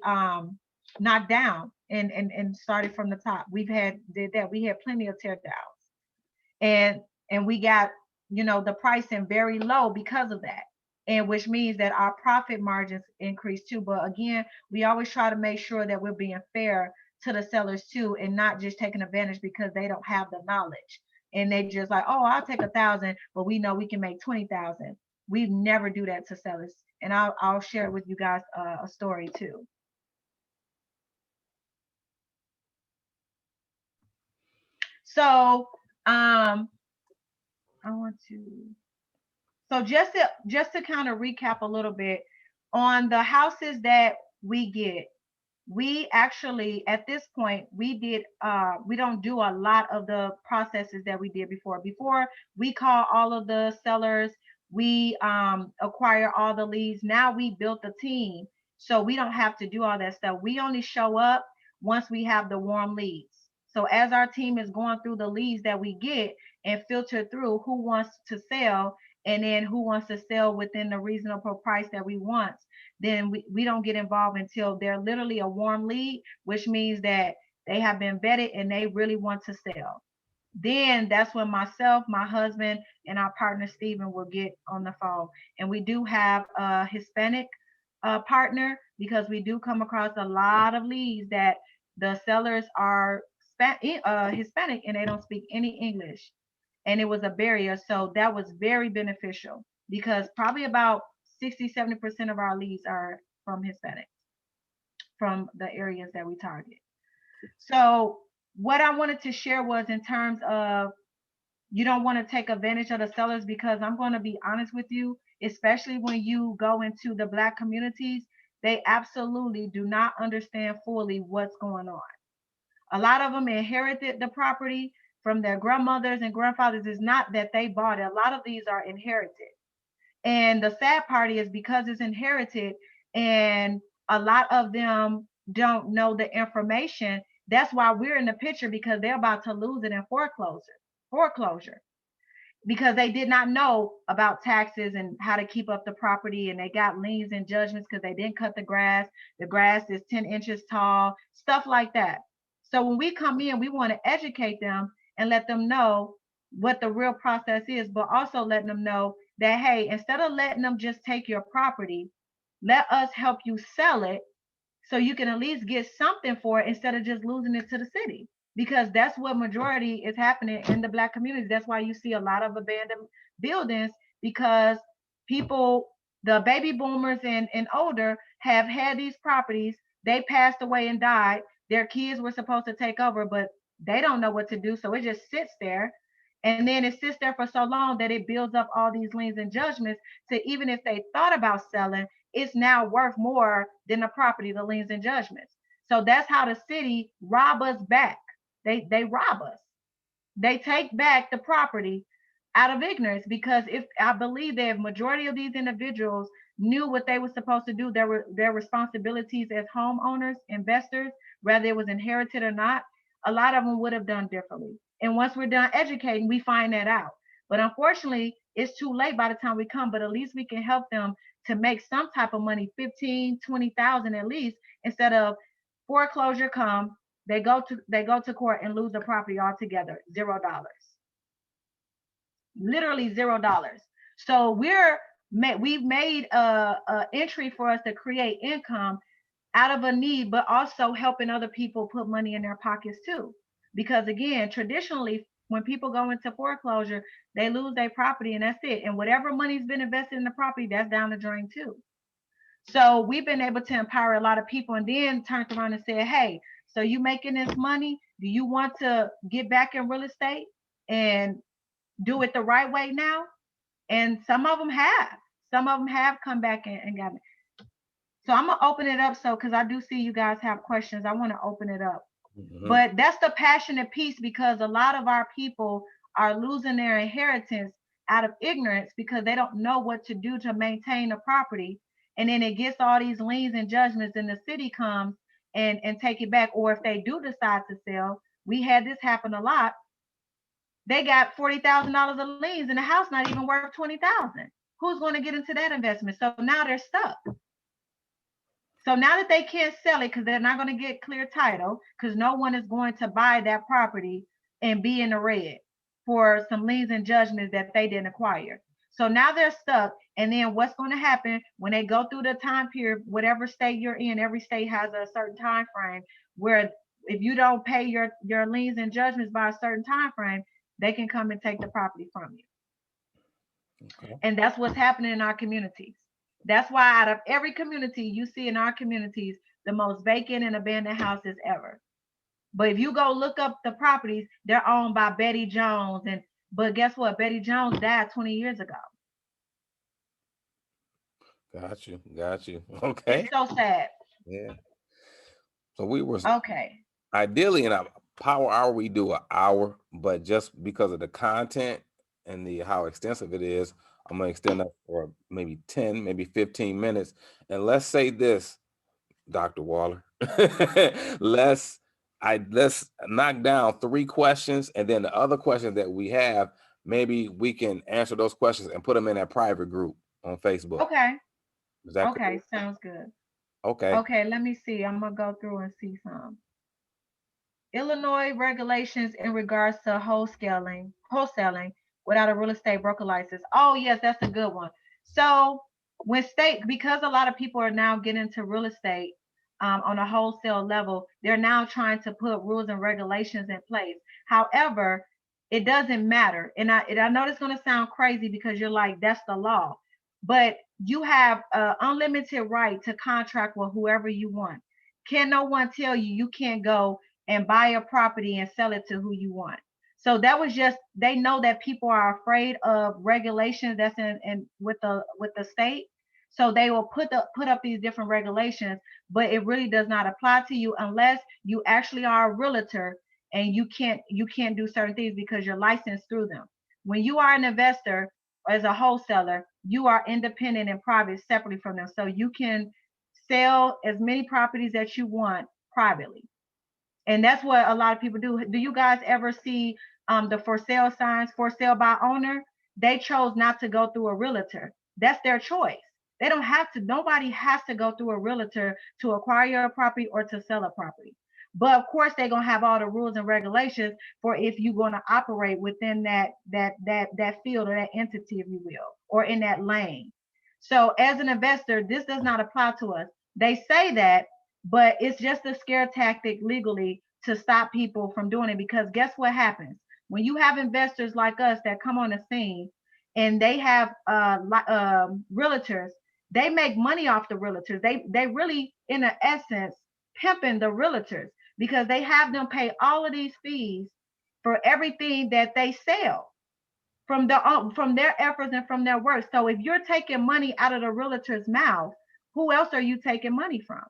S2: knocked down and started from the top. Did that. We had plenty of tear downs, and we got the pricing very low because of that, and which means that our profit margins increase too. But again, we always try to make sure that we're being fair to the sellers too, and not just taking advantage because they don't have the knowledge and they just like, oh, I'll take 1,000, but we know we can make 20,000. We never do that to sellers, and I'll share with you guys a story too. So I want to So just to kind of recap a little bit on the houses that we get, we actually at this point we don't do a lot of the processes that we did before. We call all of the sellers, we acquire all the leads. Now we built a team, so we don't have to do all that stuff. We only show up once we have the warm leads. So as our team is going through the leads that we get and filter through who wants to sell, and then who wants to sell within the reasonable price that we want, then we don't get involved until they're literally a warm lead, which means that they have been vetted and they really want to sell. Then that's when myself, my husband, and our partner Stephen will get on the phone. And we do have a Hispanic partner, because we do come across a lot of leads that the sellers are Hispanic and they don't speak any English. And it was a barrier. So that was very beneficial, because probably about 60-70% of our leads are from Hispanics, from the areas that we target. So what I wanted to share was in terms of, you don't want to take advantage of the sellers, because I'm going to be honest with you, especially when you go into the Black communities, they absolutely do not understand fully what's going on. A lot of them inherited the property from their grandmothers and grandfathers. It's not that they bought it. A lot of these are inherited. And the sad part is, because it's inherited and a lot of them don't know the information, that's why we're in the picture, because they're about to lose it in foreclosure, because they did not know about taxes and how to keep up the property, and they got liens and judgments because they didn't cut the grass is 10 inches tall, stuff like that. So when we come in, we want to educate them and let them know what the real process is, but also letting them know that, hey, instead of letting them just take your property, let us help you sell it, so you can at least get something for it instead of just losing it to the city, because that's what majority is happening in the Black community. That's why you see a lot of abandoned buildings, because people, the baby boomers and older, have had these properties. They passed away and died. Their kids were supposed to take over, but they don't know what to do, so it just sits there. And then it sits there for so long that it builds up all these liens and judgments, to even if they thought about selling, it's now worth more than the property, the liens and judgments. So that's how the city rob us back. They rob us. They take back the property out of ignorance, because if I believe that majority of these individuals knew what they were supposed to do, their responsibilities as homeowners, investors, whether it was inherited or not, a lot of them would have done differently. And once we're done educating, we find that out. But unfortunately, it's too late by the time we come. But at least we can help them to make some type of money, 15, 20,000 at least, instead of foreclosure come, they go to court and lose the property altogether, $0. Literally $0. So we've made a entry for us to create income out of a need, but also helping other people put money in their pockets too. Because again, traditionally, when people go into foreclosure, they lose their property and that's it. And whatever money's been invested in the property, that's down the drain too. So we've been able to empower a lot of people, and then turned around and said, hey, so you making this money? Do you want to get back in real estate and do it the right way now? And some of them have. Some of them have come back and got it. So I'm gonna open it up, so because I do see you guys have questions, I want to open it up.
S1: Mhm.
S2: But that's the passionate piece, because a lot of our people are losing their inheritance out of ignorance, because they don't know what to do to maintain the property. And then it gets all these liens and judgments, and the city comes and take it back. Or if they do decide to sell, we had this happen a lot. They got $40,000 of liens and the house not even worth 20,000. Who's going to get into that investment? So now they're stuck. So now that they can't sell it because they're not going to get clear title, because no one is going to buy that property and be in the red for some liens and judgments that they didn't acquire. So now they're stuck. And then what's going to happen when they go through the time period, whatever state you're in, every state has a certain time frame where if you don't pay your liens and judgments by a certain time frame, they can come and take the property from you.
S1: Okay.
S2: And that's what's happening in our communities. That's why out of every community you see in our communities, the most vacant and abandoned houses ever. But if you go look up the properties, they're owned by Betty Jones. But guess what? Betty Jones died 20 years ago.
S1: Got you. Got you.
S2: It's
S1: Okay.
S2: so sad.
S1: Yeah. So we were
S2: Okay.
S1: ideally in a power hour, we do an hour, but just because of the content and the how extensive it is, I'm gonna extend that for maybe 10, maybe 15 minutes. And let's say this, Dr. Waller. let's let's knock down 3 questions, and then the other questions that we have, maybe we can answer those questions and put them in that private group on Facebook.
S2: Okay.
S1: Is that
S2: Okay.
S1: cool?
S2: Sounds good.
S1: Okay.
S2: Okay. Let me see. I'm gonna go through and see some. Illinois regulations in regards to wholesaling without a real estate broker license. Oh, yes, that's a good one. So because a lot of people are now getting into real estate on a wholesale level, they're now trying to put rules and regulations in place. However, it doesn't matter. And I know it's going to sound crazy because you're like, that's the law. But you have unlimited right to contract with whoever you want. Can no one tell you can't go and buy a property and sell it to who you want? So that was just, they know that people are afraid of regulations that's in with the state. So they will put up these different regulations, but it really does not apply to you unless you actually are a realtor, and you can't do certain things because you're licensed through them. When you are an investor as a wholesaler, you are independent and private separately from them. So you can sell as many properties that you want privately. And that's what a lot of people do. Do you guys ever see the for sale signs, for sale by owner? They chose not to go through a realtor. That's their choice. They don't have to, nobody has to go through a realtor to acquire a property or to sell a property. But of course, they're gonna have all the rules and regulations for if you're gonna operate within that field or that entity, if you will, or in that lane. So as an investor, this does not apply to us. They say that, but it's just a scare tactic legally to stop people from doing it, because guess what happens when you have investors like us that come on the scene and they have realtors. They make money off the realtors. They really in an essence pimping the realtors, because they have them pay all of these fees for everything that they sell from their efforts and from their work. So if you're taking money out of the realtor's mouth, who else are you taking money from?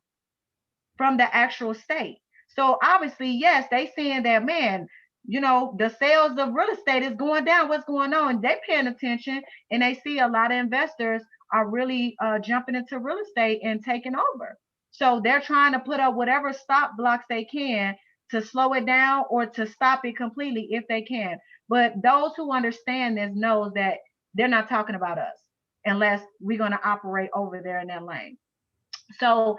S2: From the actual state. So obviously, yes, they seeing that, man, the sales of real estate is going down. What's going on? They paying attention, and they see a lot of investors are really jumping into real estate and taking over. So they're trying to put up whatever stop blocks they can to slow it down or to stop it completely if they can. But those who understand this knows that they're not talking about us unless we're going to operate over there in that lane. So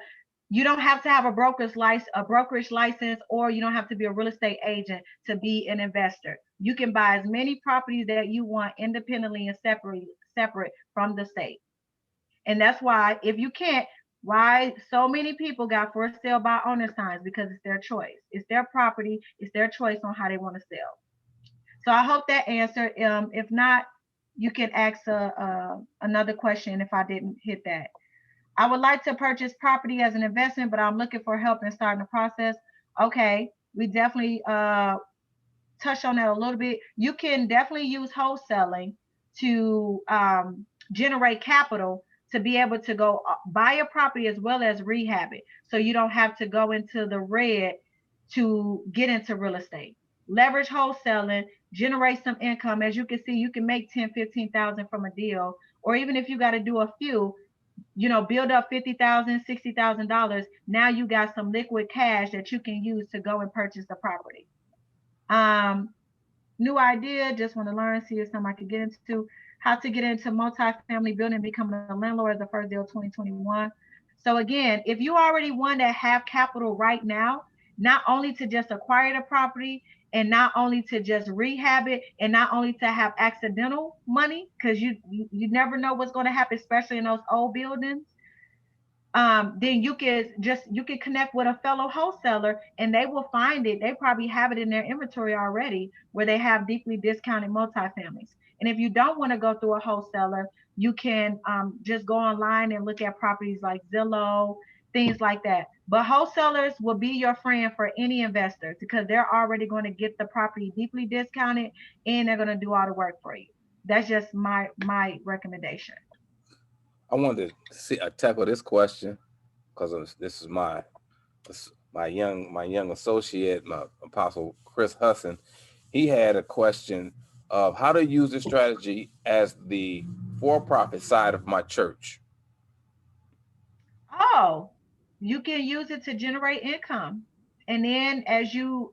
S2: you don't have to have a brokerage license, or you don't have to be a real estate agent to be an investor. You can buy as many properties that you want independently and separate from the state. And that's why, if you can't, why so many people got for sale by owner signs, because it's their choice. It's their property. It's their choice on how they want to sell. So I hope that answered. If not, you can ask another question if I didn't hit that. I would like to purchase property as an investment, but I'm looking for help in starting the process. Okay, we definitely touched on that a little bit. You can definitely use wholesaling to generate capital to be able to go buy a property as well as rehab it. So you don't have to go into the red to get into real estate. Leverage wholesaling, generate some income. As you can see, you can make 10, 15,000 from a deal, or even if you got to do a few, build up 50,000, $60,000. Now you got some liquid cash that you can use to go and purchase the property. Um, New idea, just want to learn, see if something I could get into. How to get into multifamily building, becoming a landlord as the first day of 2021. So again, if you already one that have capital right now, not only to just acquire the property, and not only to just rehab it, and not only to have accidental money, because you never know what's going to happen, especially in those old buildings. Then you can connect with a fellow wholesaler, and they will find it. They probably have it in their inventory already, where they have deeply discounted multifamilies. And if you don't want to go through a wholesaler, you can just go online and look at properties like Zillow, things like that. But wholesalers will be your friend for any investor, because they're already going to get the property deeply discounted, and they're going to do all the work for you. That's just my recommendation.
S1: I wanted to tackle this question because this is my young associate, my apostle Chris Husson. He had a question of how to use this strategy as the for-profit side of my church.
S2: Oh, you can use it to generate income. And then as you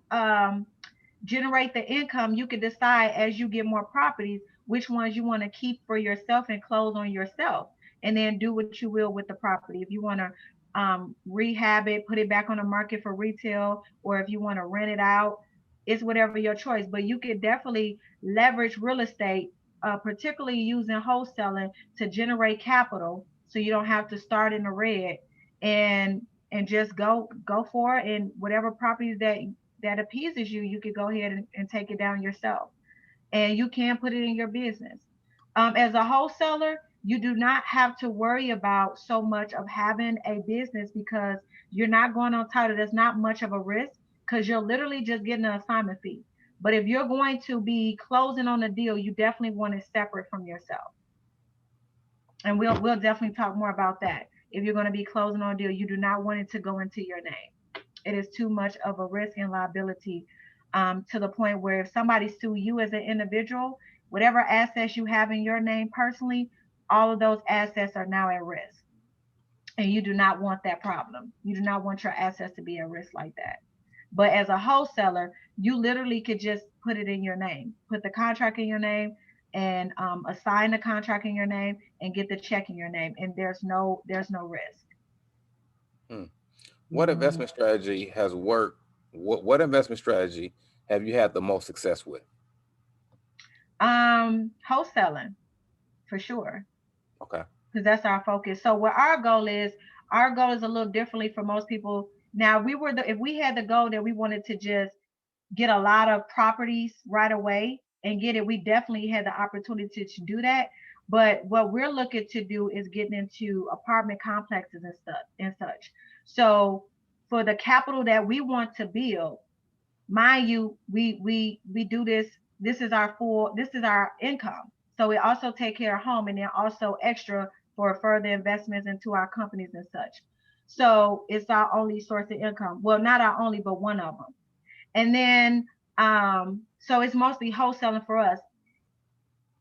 S2: generate the income, you can decide as you get more properties which ones you want to keep for yourself and close on yourself, and then do what you will with the property. If you want to rehab it, put it back on the market for retail, or if you want to rent it out, it's whatever your choice. But you could definitely leverage real estate, particularly using wholesaling to generate capital, so you don't have to start in the red, and just go for it. And whatever properties that appeases you, you could go ahead and take it down yourself. And you can put it in your business. As a wholesaler, you do not have to worry about so much of having a business, because you're not going on title. There's not much of a risk because you're literally just getting an assignment fee. But if you're going to be closing on a deal, you definitely want it separate from yourself. And we'll definitely talk more about that. If you're going to be closing on a deal, you do not want it to go into your name. It is too much of a risk and liability, to the point where if somebody sue you as an individual, whatever assets you have in your name personally, all of those assets are now at risk. And you do not want that problem. You do not want your assets to be at risk like that. But as a wholesaler, you literally could just put it in your name, put the contract in your name, and assign the contract in your name, and get the check in your name, and there's no risk.
S1: Hmm. What investment strategy has worked? What investment strategy have you had the most success with?
S2: Wholesaling for sure,
S1: Okay.
S2: because that's our focus. So what our goal is a little differently for most people. Now, if we had the goal that we wanted to just get a lot of properties right away and get it, we definitely had the opportunity to do that. But what we're looking to do is getting into apartment complexes and stuff and such. So for the capital that we want to build, mind you, we do this. This is our income. So we also take care of home, and then also extra for further investments into our companies and such. So it's our only source of income. Well, not our only, but one of them. And then so it's mostly wholesaling for us.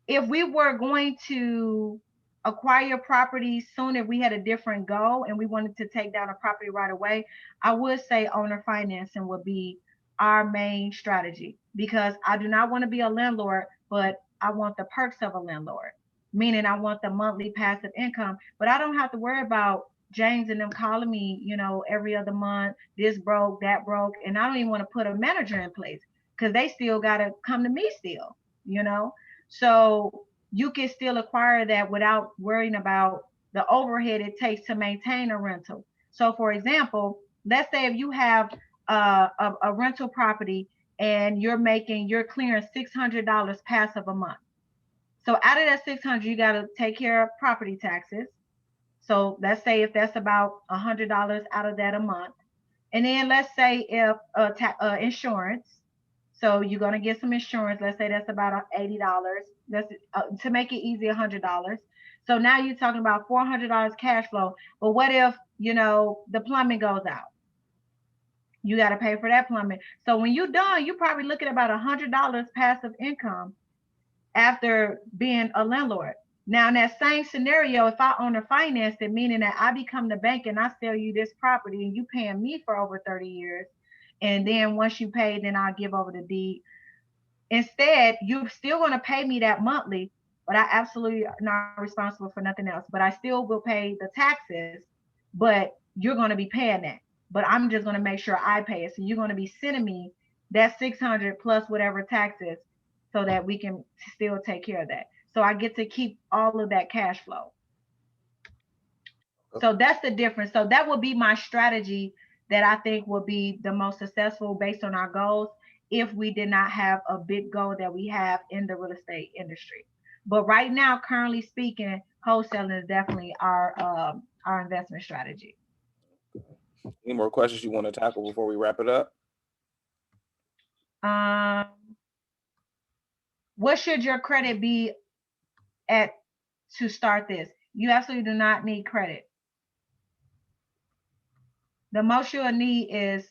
S2: If we were going to acquire property soon, if we had a different goal and we wanted to take down a property right away, I would say owner financing would be our main strategy, because I do not want to be a landlord, but I want the perks of a landlord, meaning I want the monthly passive income, but I don't have to worry about James and them calling me, every other month, this broke, that broke, and I don't even want to put a manager in place because they still got to come to me still, you know. So you can still acquire that without worrying about the overhead it takes to maintain a rental. So, for example, let's say if you have a rental property and you're clearing $600 passive a month. So out of that 600, you got to take care of property taxes. So let's say if that's about $100 out of that a month, and then let's say if insurance, so you're gonna get some insurance. Let's say that's about $80. That's to make it easy, $100. So now you're talking about $400 cash flow. But what if the plumbing goes out? You got to pay for that plumbing. So when you're done, you're probably looking at about $100 passive income after being a landlord. Now, in that same scenario, if I own or finance it, meaning that I become the bank and I sell you this property and you paying me for over 30 years, and then once you pay, then I'll give over the deed. Instead, you're still going to pay me that monthly, but I absolutely not responsible for nothing else. But I still will pay the taxes, but you're going to be paying that. But I'm just going to make sure I pay it. So you're going to be sending me that 600 plus whatever taxes so that we can still take care of that. So I get to keep all of that cash flow. So that's the difference. So that would be my strategy that I think will be the most successful based on our goals if we did not have a big goal that we have in the real estate industry. But right now, currently speaking, wholesaling is definitely our investment strategy.
S1: Any more questions you want to tackle before we wrap it up?
S2: Um, what should your credit be at to start this? You absolutely do not need credit. The most you'll need is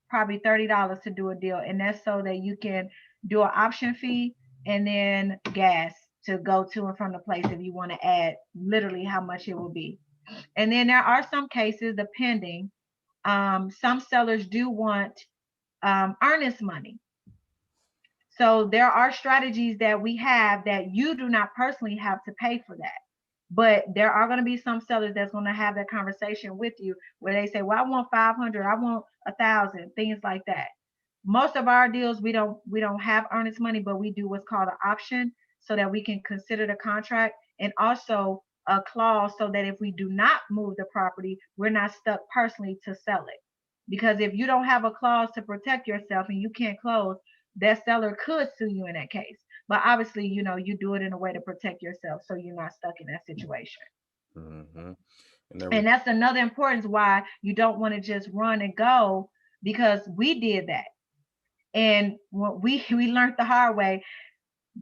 S2: probably $30 to do a deal, and that's so that you can do an option fee and then gas to go to and from the place if you want to add literally how much it will be. And then there are some cases, depending, some sellers do want earnest money. So there are strategies that we have that you do not personally have to pay for that. But there are going to be some sellers that's going to have that conversation with you where they say, "Well, I want 500, I want 1,000," things like that. Most of our deals we don't have earnest money, but we do what's called an option so that we can consider the contract, and also a clause so that if we do not move the property, we're not stuck personally to sell it. Because if you don't have a clause to protect yourself and you can't close, that seller could sue you in that case. But obviously, you do it in a way to protect yourself so you're not stuck in that situation.
S1: Mm-hmm. And then
S2: And that's another importance why you don't want to just run and go, because we did that. And what we learned the hard way.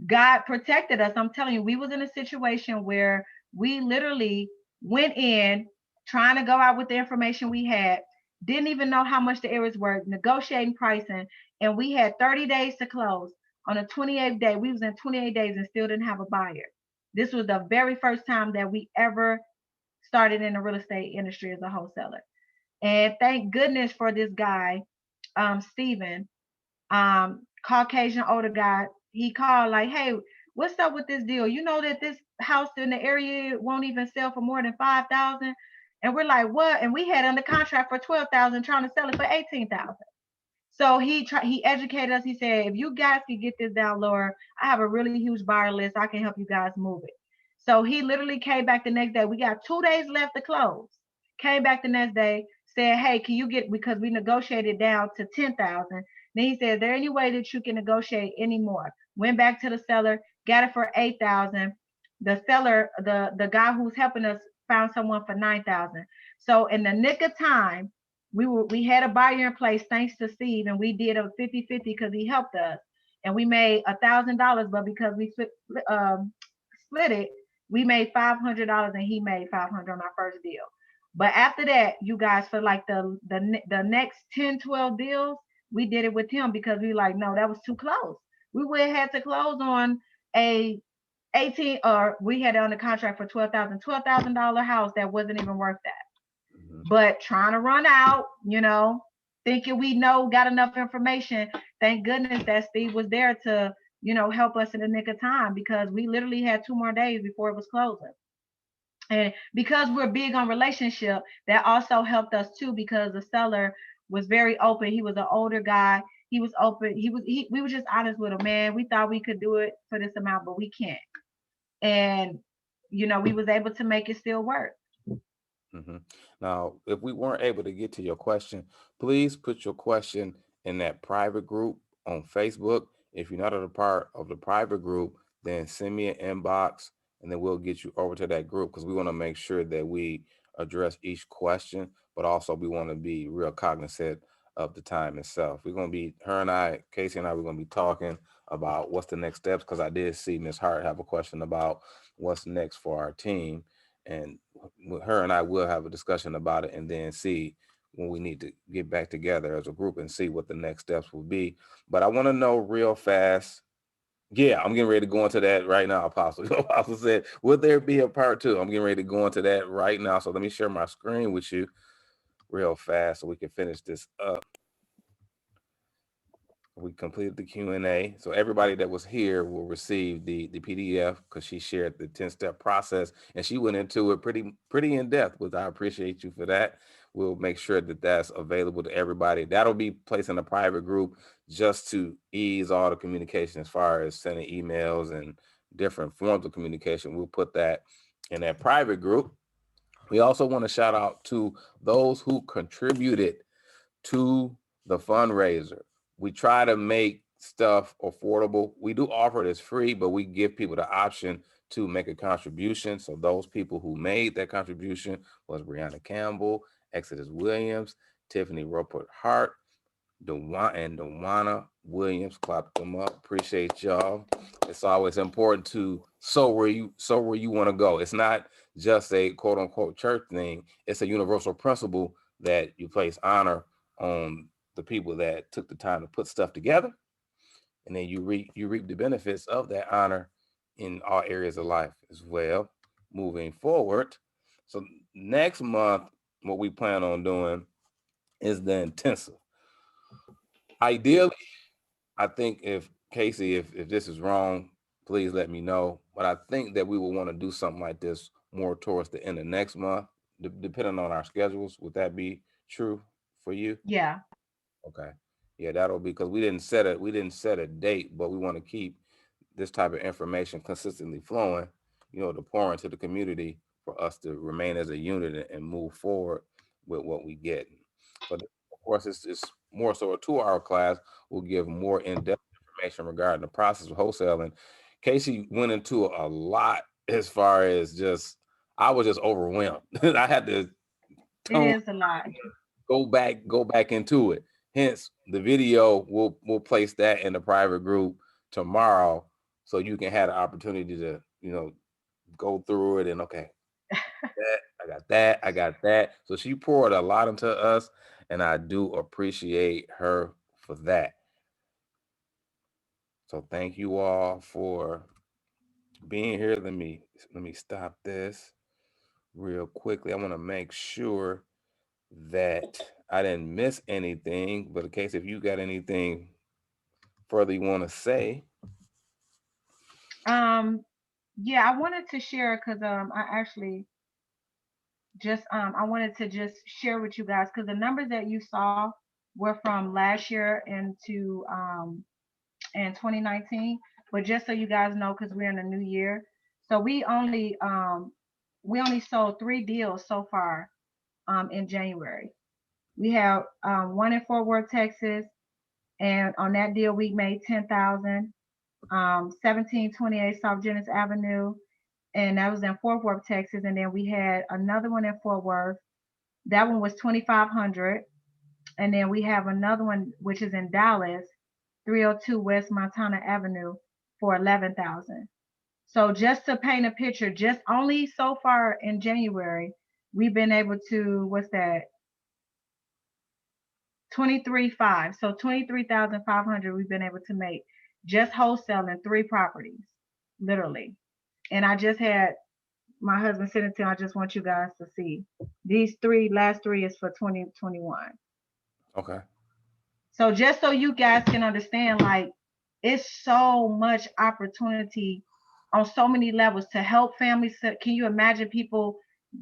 S2: God protected us. I'm telling you, we was in a situation where we literally went in trying to go out with the information we had, didn't even know how much the areas were, negotiating pricing, and we had 30 days to close. On the 28th day, we was in 28 days and still didn't have a buyer. This was the very first time that we ever started in the real estate industry as a wholesaler. And thank goodness for this guy, Steven, Caucasian older guy. He called like, "Hey, what's up with this deal? You know that this house in the area won't even sell for more than 5,000." And we're like, "What?" And we had under contract for 12,000, trying to sell it for 18,000. So he educated us. He said, "If you guys can get this down lower, I have a really huge buyer list. I can help you guys move it." So he literally came back the next day. We got 2 days left to close. Came back the next day, said, "Hey, can you get," because we negotiated down to 10,000. Then he said, "Is there any way that you can negotiate any more?" Went back to the seller, got it for 8,000. The seller, the guy who's helping us, found someone for 9,000. So in the nick of time, we had a buyer in place thanks to Steve, and we did a 50-50 because he helped us, and we made $1,000. But because we split it, we made $500 and he made 500 on our first deal. But after that, you guys, for like the next 10, 12 deals, we did it with him because we like, no, that was too close. We would have had to close on a 18, or we had it on the contract for $12,000 house that wasn't even worth that.
S1: mhm.
S2: But trying to run out, thinking we got enough information. Thank goodness that Steve was there to, help us in the nick of time, because we literally had 2 more days before it was closing. And because we're big on relationship, that also helped us too, because the seller was very open. He was an older guy. He was open. We were just honest with him, man. We thought we could do it for this amount, but we can't. And we was able to make it still work.
S1: hmm Now, if we weren't able to get to your question, please put your question in that private group on Facebook. If you're not a part of the private group, then send me an inbox and then we'll get you over to that group, because we want to make sure that we address each question, but also we want to be real cognizant of the time itself. We're going to be, her and I, Casey and I, we're going to be talking about what's the next steps, because I did see Ms. Hart have a question about what's next for our team. And her and I will have a discussion about it, and then see when we need to get back together as a group and see what the next steps will be. But I want to know real fast. Yeah, I'm getting ready to go into that right now, Apostle. Apostle said, "Will there be a part two?" I'm getting ready to go into that right now. So let me share my screen with you real fast so we can finish this up. We completed the Q&A. So everybody that was here will receive the PDF, because she shared the 10-step process and she went into it pretty in depth, which I appreciate you for that. We'll make sure that that's available to everybody. That'll be placed in a private group just to ease all the communication as far as sending emails and different forms of communication. We'll put that in that private group. We also want to shout out to those who contributed to the fundraiser. We try to make stuff affordable. We do offer it as free, but we give people the option to make a contribution. So those people who made that contribution was Brianna Campbell, Exodus Williams, Tiffany Rupert Hart, Dewana Williams. Clap them up. Appreciate y'all. It's always important to sow where you want to go. It's not just a quote unquote church thing. It's a universal principle that you place honor on the people that took the time to put stuff together, and then you reap the benefits of that honor in all areas of life as well moving forward. So next month, what we plan on doing is the intensive. Ideally, I think if Casey, if this is wrong, please let me know. But I think that we will want to do something like this more towards the end of next month, depending on our schedules. Would that be true for you?
S2: Yeah.
S1: Okay. Yeah, that'll be because we didn't set a date, but we want to keep this type of information consistently flowing, to pour into the community for us to remain as a unit and move forward with what we get. But of course, it's more so a 2 hour class will give more in-depth information regarding the process of wholesaling. Casey went into a lot as far as just I was just overwhelmed. I had to
S2: It
S1: tone
S2: is a lot.
S1: go back into it. Hence, the video we'll place that in the private group tomorrow, so you can have the opportunity to go through it and okay, that I got that, I got that. So she poured a lot into us, and I do appreciate her for that. So thank you all for being here. Let me stop this real quickly. I want to make sure that I didn't miss anything, but in case if you got anything further you want to say.
S2: Um, yeah, I wanted to share because I actually just I wanted to just share with you guys because the numbers that you saw were from last year into in 2019. But just so you guys know, because we're in a new year, so we only sold 3 deals so far in January. We have one in Fort Worth, Texas, and on that deal we made 10,000. 1728 South Jennings Avenue, and that was in Fort Worth, Texas. And then we had another one in Fort Worth. That one was 2,500. And then we have another one which is in Dallas, 302 West Montana Avenue for 11,000. So just to paint a picture, just only so far in January, we've been able to what's that? 23.5. So 23,500 we've been able to make just wholesaling 3 properties, literally. And I just had my husband sent it to me. I just want you guys to see. These last three is for 2021.
S1: Okay.
S2: So just so you guys can understand, like it's so much opportunity on so many levels to help families. So can you imagine people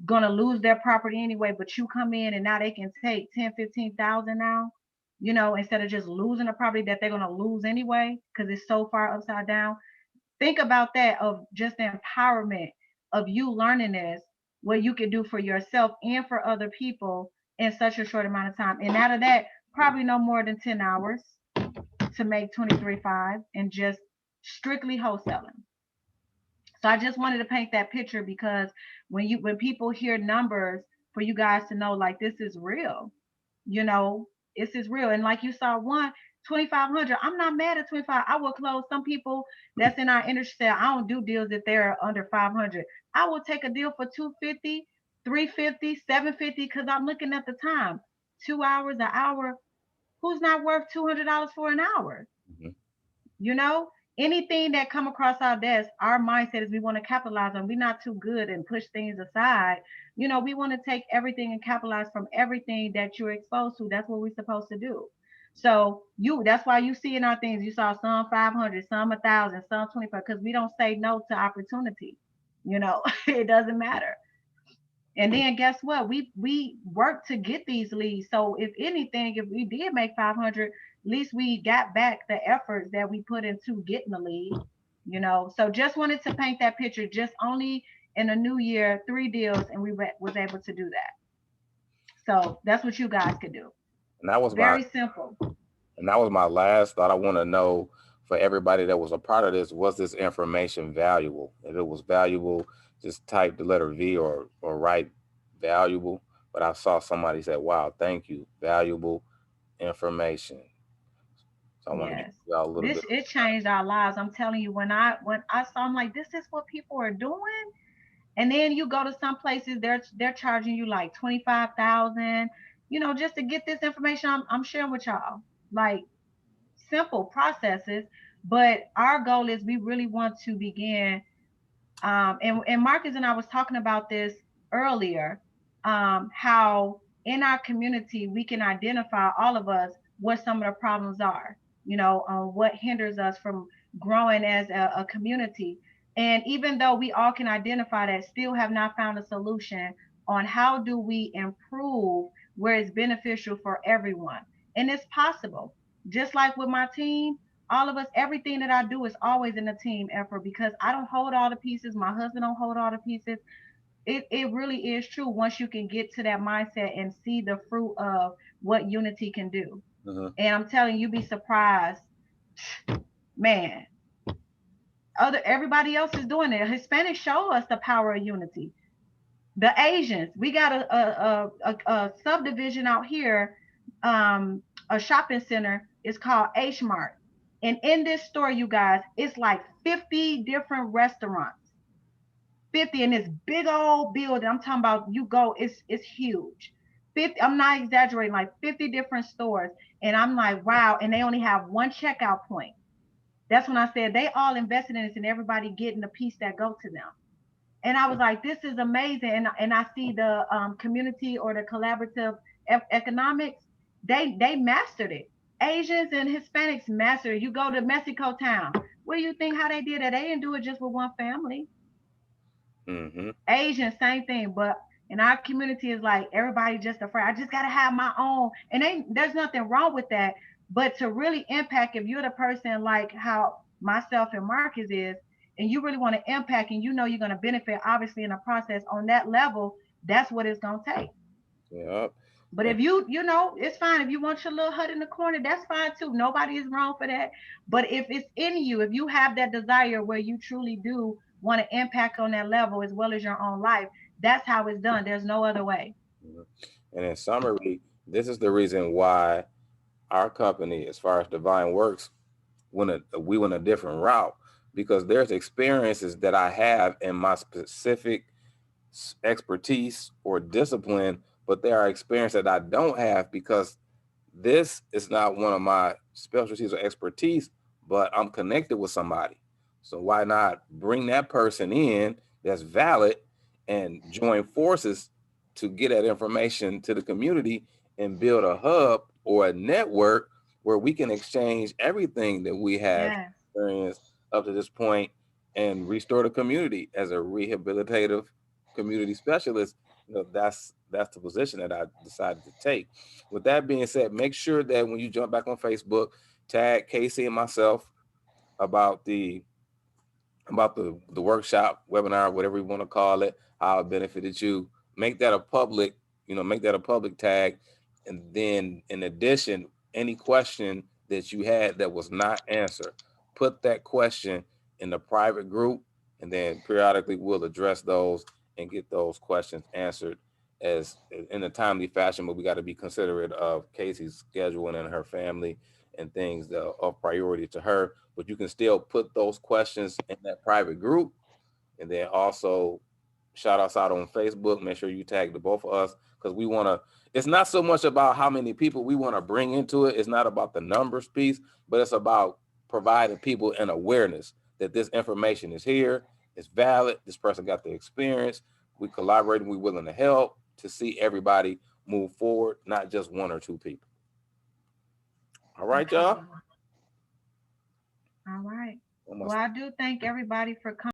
S2: gonna lose their property anyway, but you come in and now they can take 10, 15,000 now, instead of just losing a property that they're gonna lose anyway, because it's so far upside down. Think about that of just the empowerment of you learning this, what you can do for yourself and for other people in such a short amount of time. And out of that, probably no more than 10 hours to make 23.5 and just strictly wholesaling. So I just wanted to paint that picture because when people hear numbers, for you guys to know like this is real, you know, this is real. And like you saw 2,500. I'm not mad at 25. I will close some people that's in our industry. I don't do deals if they're under 500. I will take a deal for 250, 350, 750 because I'm looking at the time. 2 hours, an hour. Who's not worth $200 for an hour?
S1: Mhm.
S2: You know, anything that come across our desk, our mindset is we want to capitalize on. We're not too good and push things aside. We want to take everything and capitalize from everything that you're exposed to. That's what we're supposed to do. So that's why you see in our things, you saw some 500, some 1,000, some 25, because we don't say no to opportunity. It doesn't matter. And then guess what? We work to get these leads. So if anything, if we did make 500, at least we got back the efforts that we put into getting the lead. So just wanted to paint that picture. Just only in a new year, 3 deals, and we was able to do that. So that's what you guys could do.
S1: And that was my
S2: Very simple.
S1: and that was my last thought. I want to know for everybody that was a part of this, was this information valuable? If it was valuable, just type the letter V or write valuable. But I saw somebody say, wow, thank you. Valuable information. So I want to give
S2: Yes.
S1: y'all a little
S2: This
S1: bit.
S2: it changed our lives. I'm telling you, when I saw, I'm like, this is what people are doing. And then you go to some places, they're charging you like 25,000, just to get this information I'm sharing with y'all. Like simple processes, but our goal is we really want to begin. And Marcus and I was talking about this earlier, how in our community we can identify, all of us, what some of the problems are, what hinders us from growing as a community. And even though we all can identify that, still have not found a solution on how do we improve where it's beneficial for everyone. And it's possible. Just like with my team, all of us, everything that I do is always in a team effort because I don't hold all the pieces. My husband don't hold all the pieces. It really is true once you can get to that mindset and see the fruit of what unity can do.
S1: Uh-huh.
S2: And I'm telling you, be surprised, man. Everybody else is doing it. Hispanics show us the power of unity. The Asians, we got a subdivision out here, a shopping center. It's called H Mart, and in this store, you guys, it's like 50 different restaurants. 50 in this big old building. I'm talking about, you go, it's huge. 50, I'm not exaggerating, like 50 different stores. And I'm like, wow. And they only have one checkout point. That's when I said they all invested in this and everybody getting the piece that go to them. And I was like, this is amazing. And I see the community or the collaborative economics, they mastered it. Asians and Hispanics mastered it. You go to Mexico town. What do you think how they did it? They didn't do it just with one family.
S1: Mm-hmm.
S2: Asian, same thing. But in our community is like everybody just afraid. I just gotta have my own. And there's nothing wrong with that. But to really impact, if you're the person like how myself and Marcus is, and you really want to impact and you're gonna benefit obviously in the process on that level, that's what it's gonna take.
S1: Yeah.
S2: But if it's fine. If you want your little hut in the corner, that's fine too. Nobody is wrong for that. But if it's in you, if you have that desire where you truly do want to impact on that level as well as your own life, that's how it's done. There's no other way.
S1: Mhm. And in summary, this is the reason why our company, as far as Divine Works, we went a different route, because there's experiences that I have in my specific expertise or discipline, but there are experiences that I don't have because this is not one of my specialties or expertise, but I'm connected with somebody. So why not bring that person in that's valid and join forces to get that information to the community and build a hub or a network where we can exchange everything that we have
S2: Yes.
S1: experienced up to this point and restore the community as a rehabilitative community specialist. That's the position that I decided to take. With that being said, make sure that when you jump back on Facebook, tag Casey and myself about the workshop, webinar, whatever you want to call it, how it benefited you. Make that a public, make that a public tag. And then in addition, any question that you had that was not answered, put that question in the private group, and then periodically we'll address those and get those questions answered as in a timely fashion. But we got to be considerate of Casey's schedule and her family and things that are of priority to her. But you can still put those questions in that private group, and then also shout us out on Facebook. Make sure you tag the both of us, because we want to. It's not so much about how many people we want to bring into it. It's not about the numbers piece, but it's about providing people an awareness that this information is here, it's valid. This person got the experience. We collaborate and we're willing to help to see everybody move forward, not just one or two people. All right, y'all.
S2: Absolutely. All right.
S1: Almost
S2: Well, I do thank everybody for coming.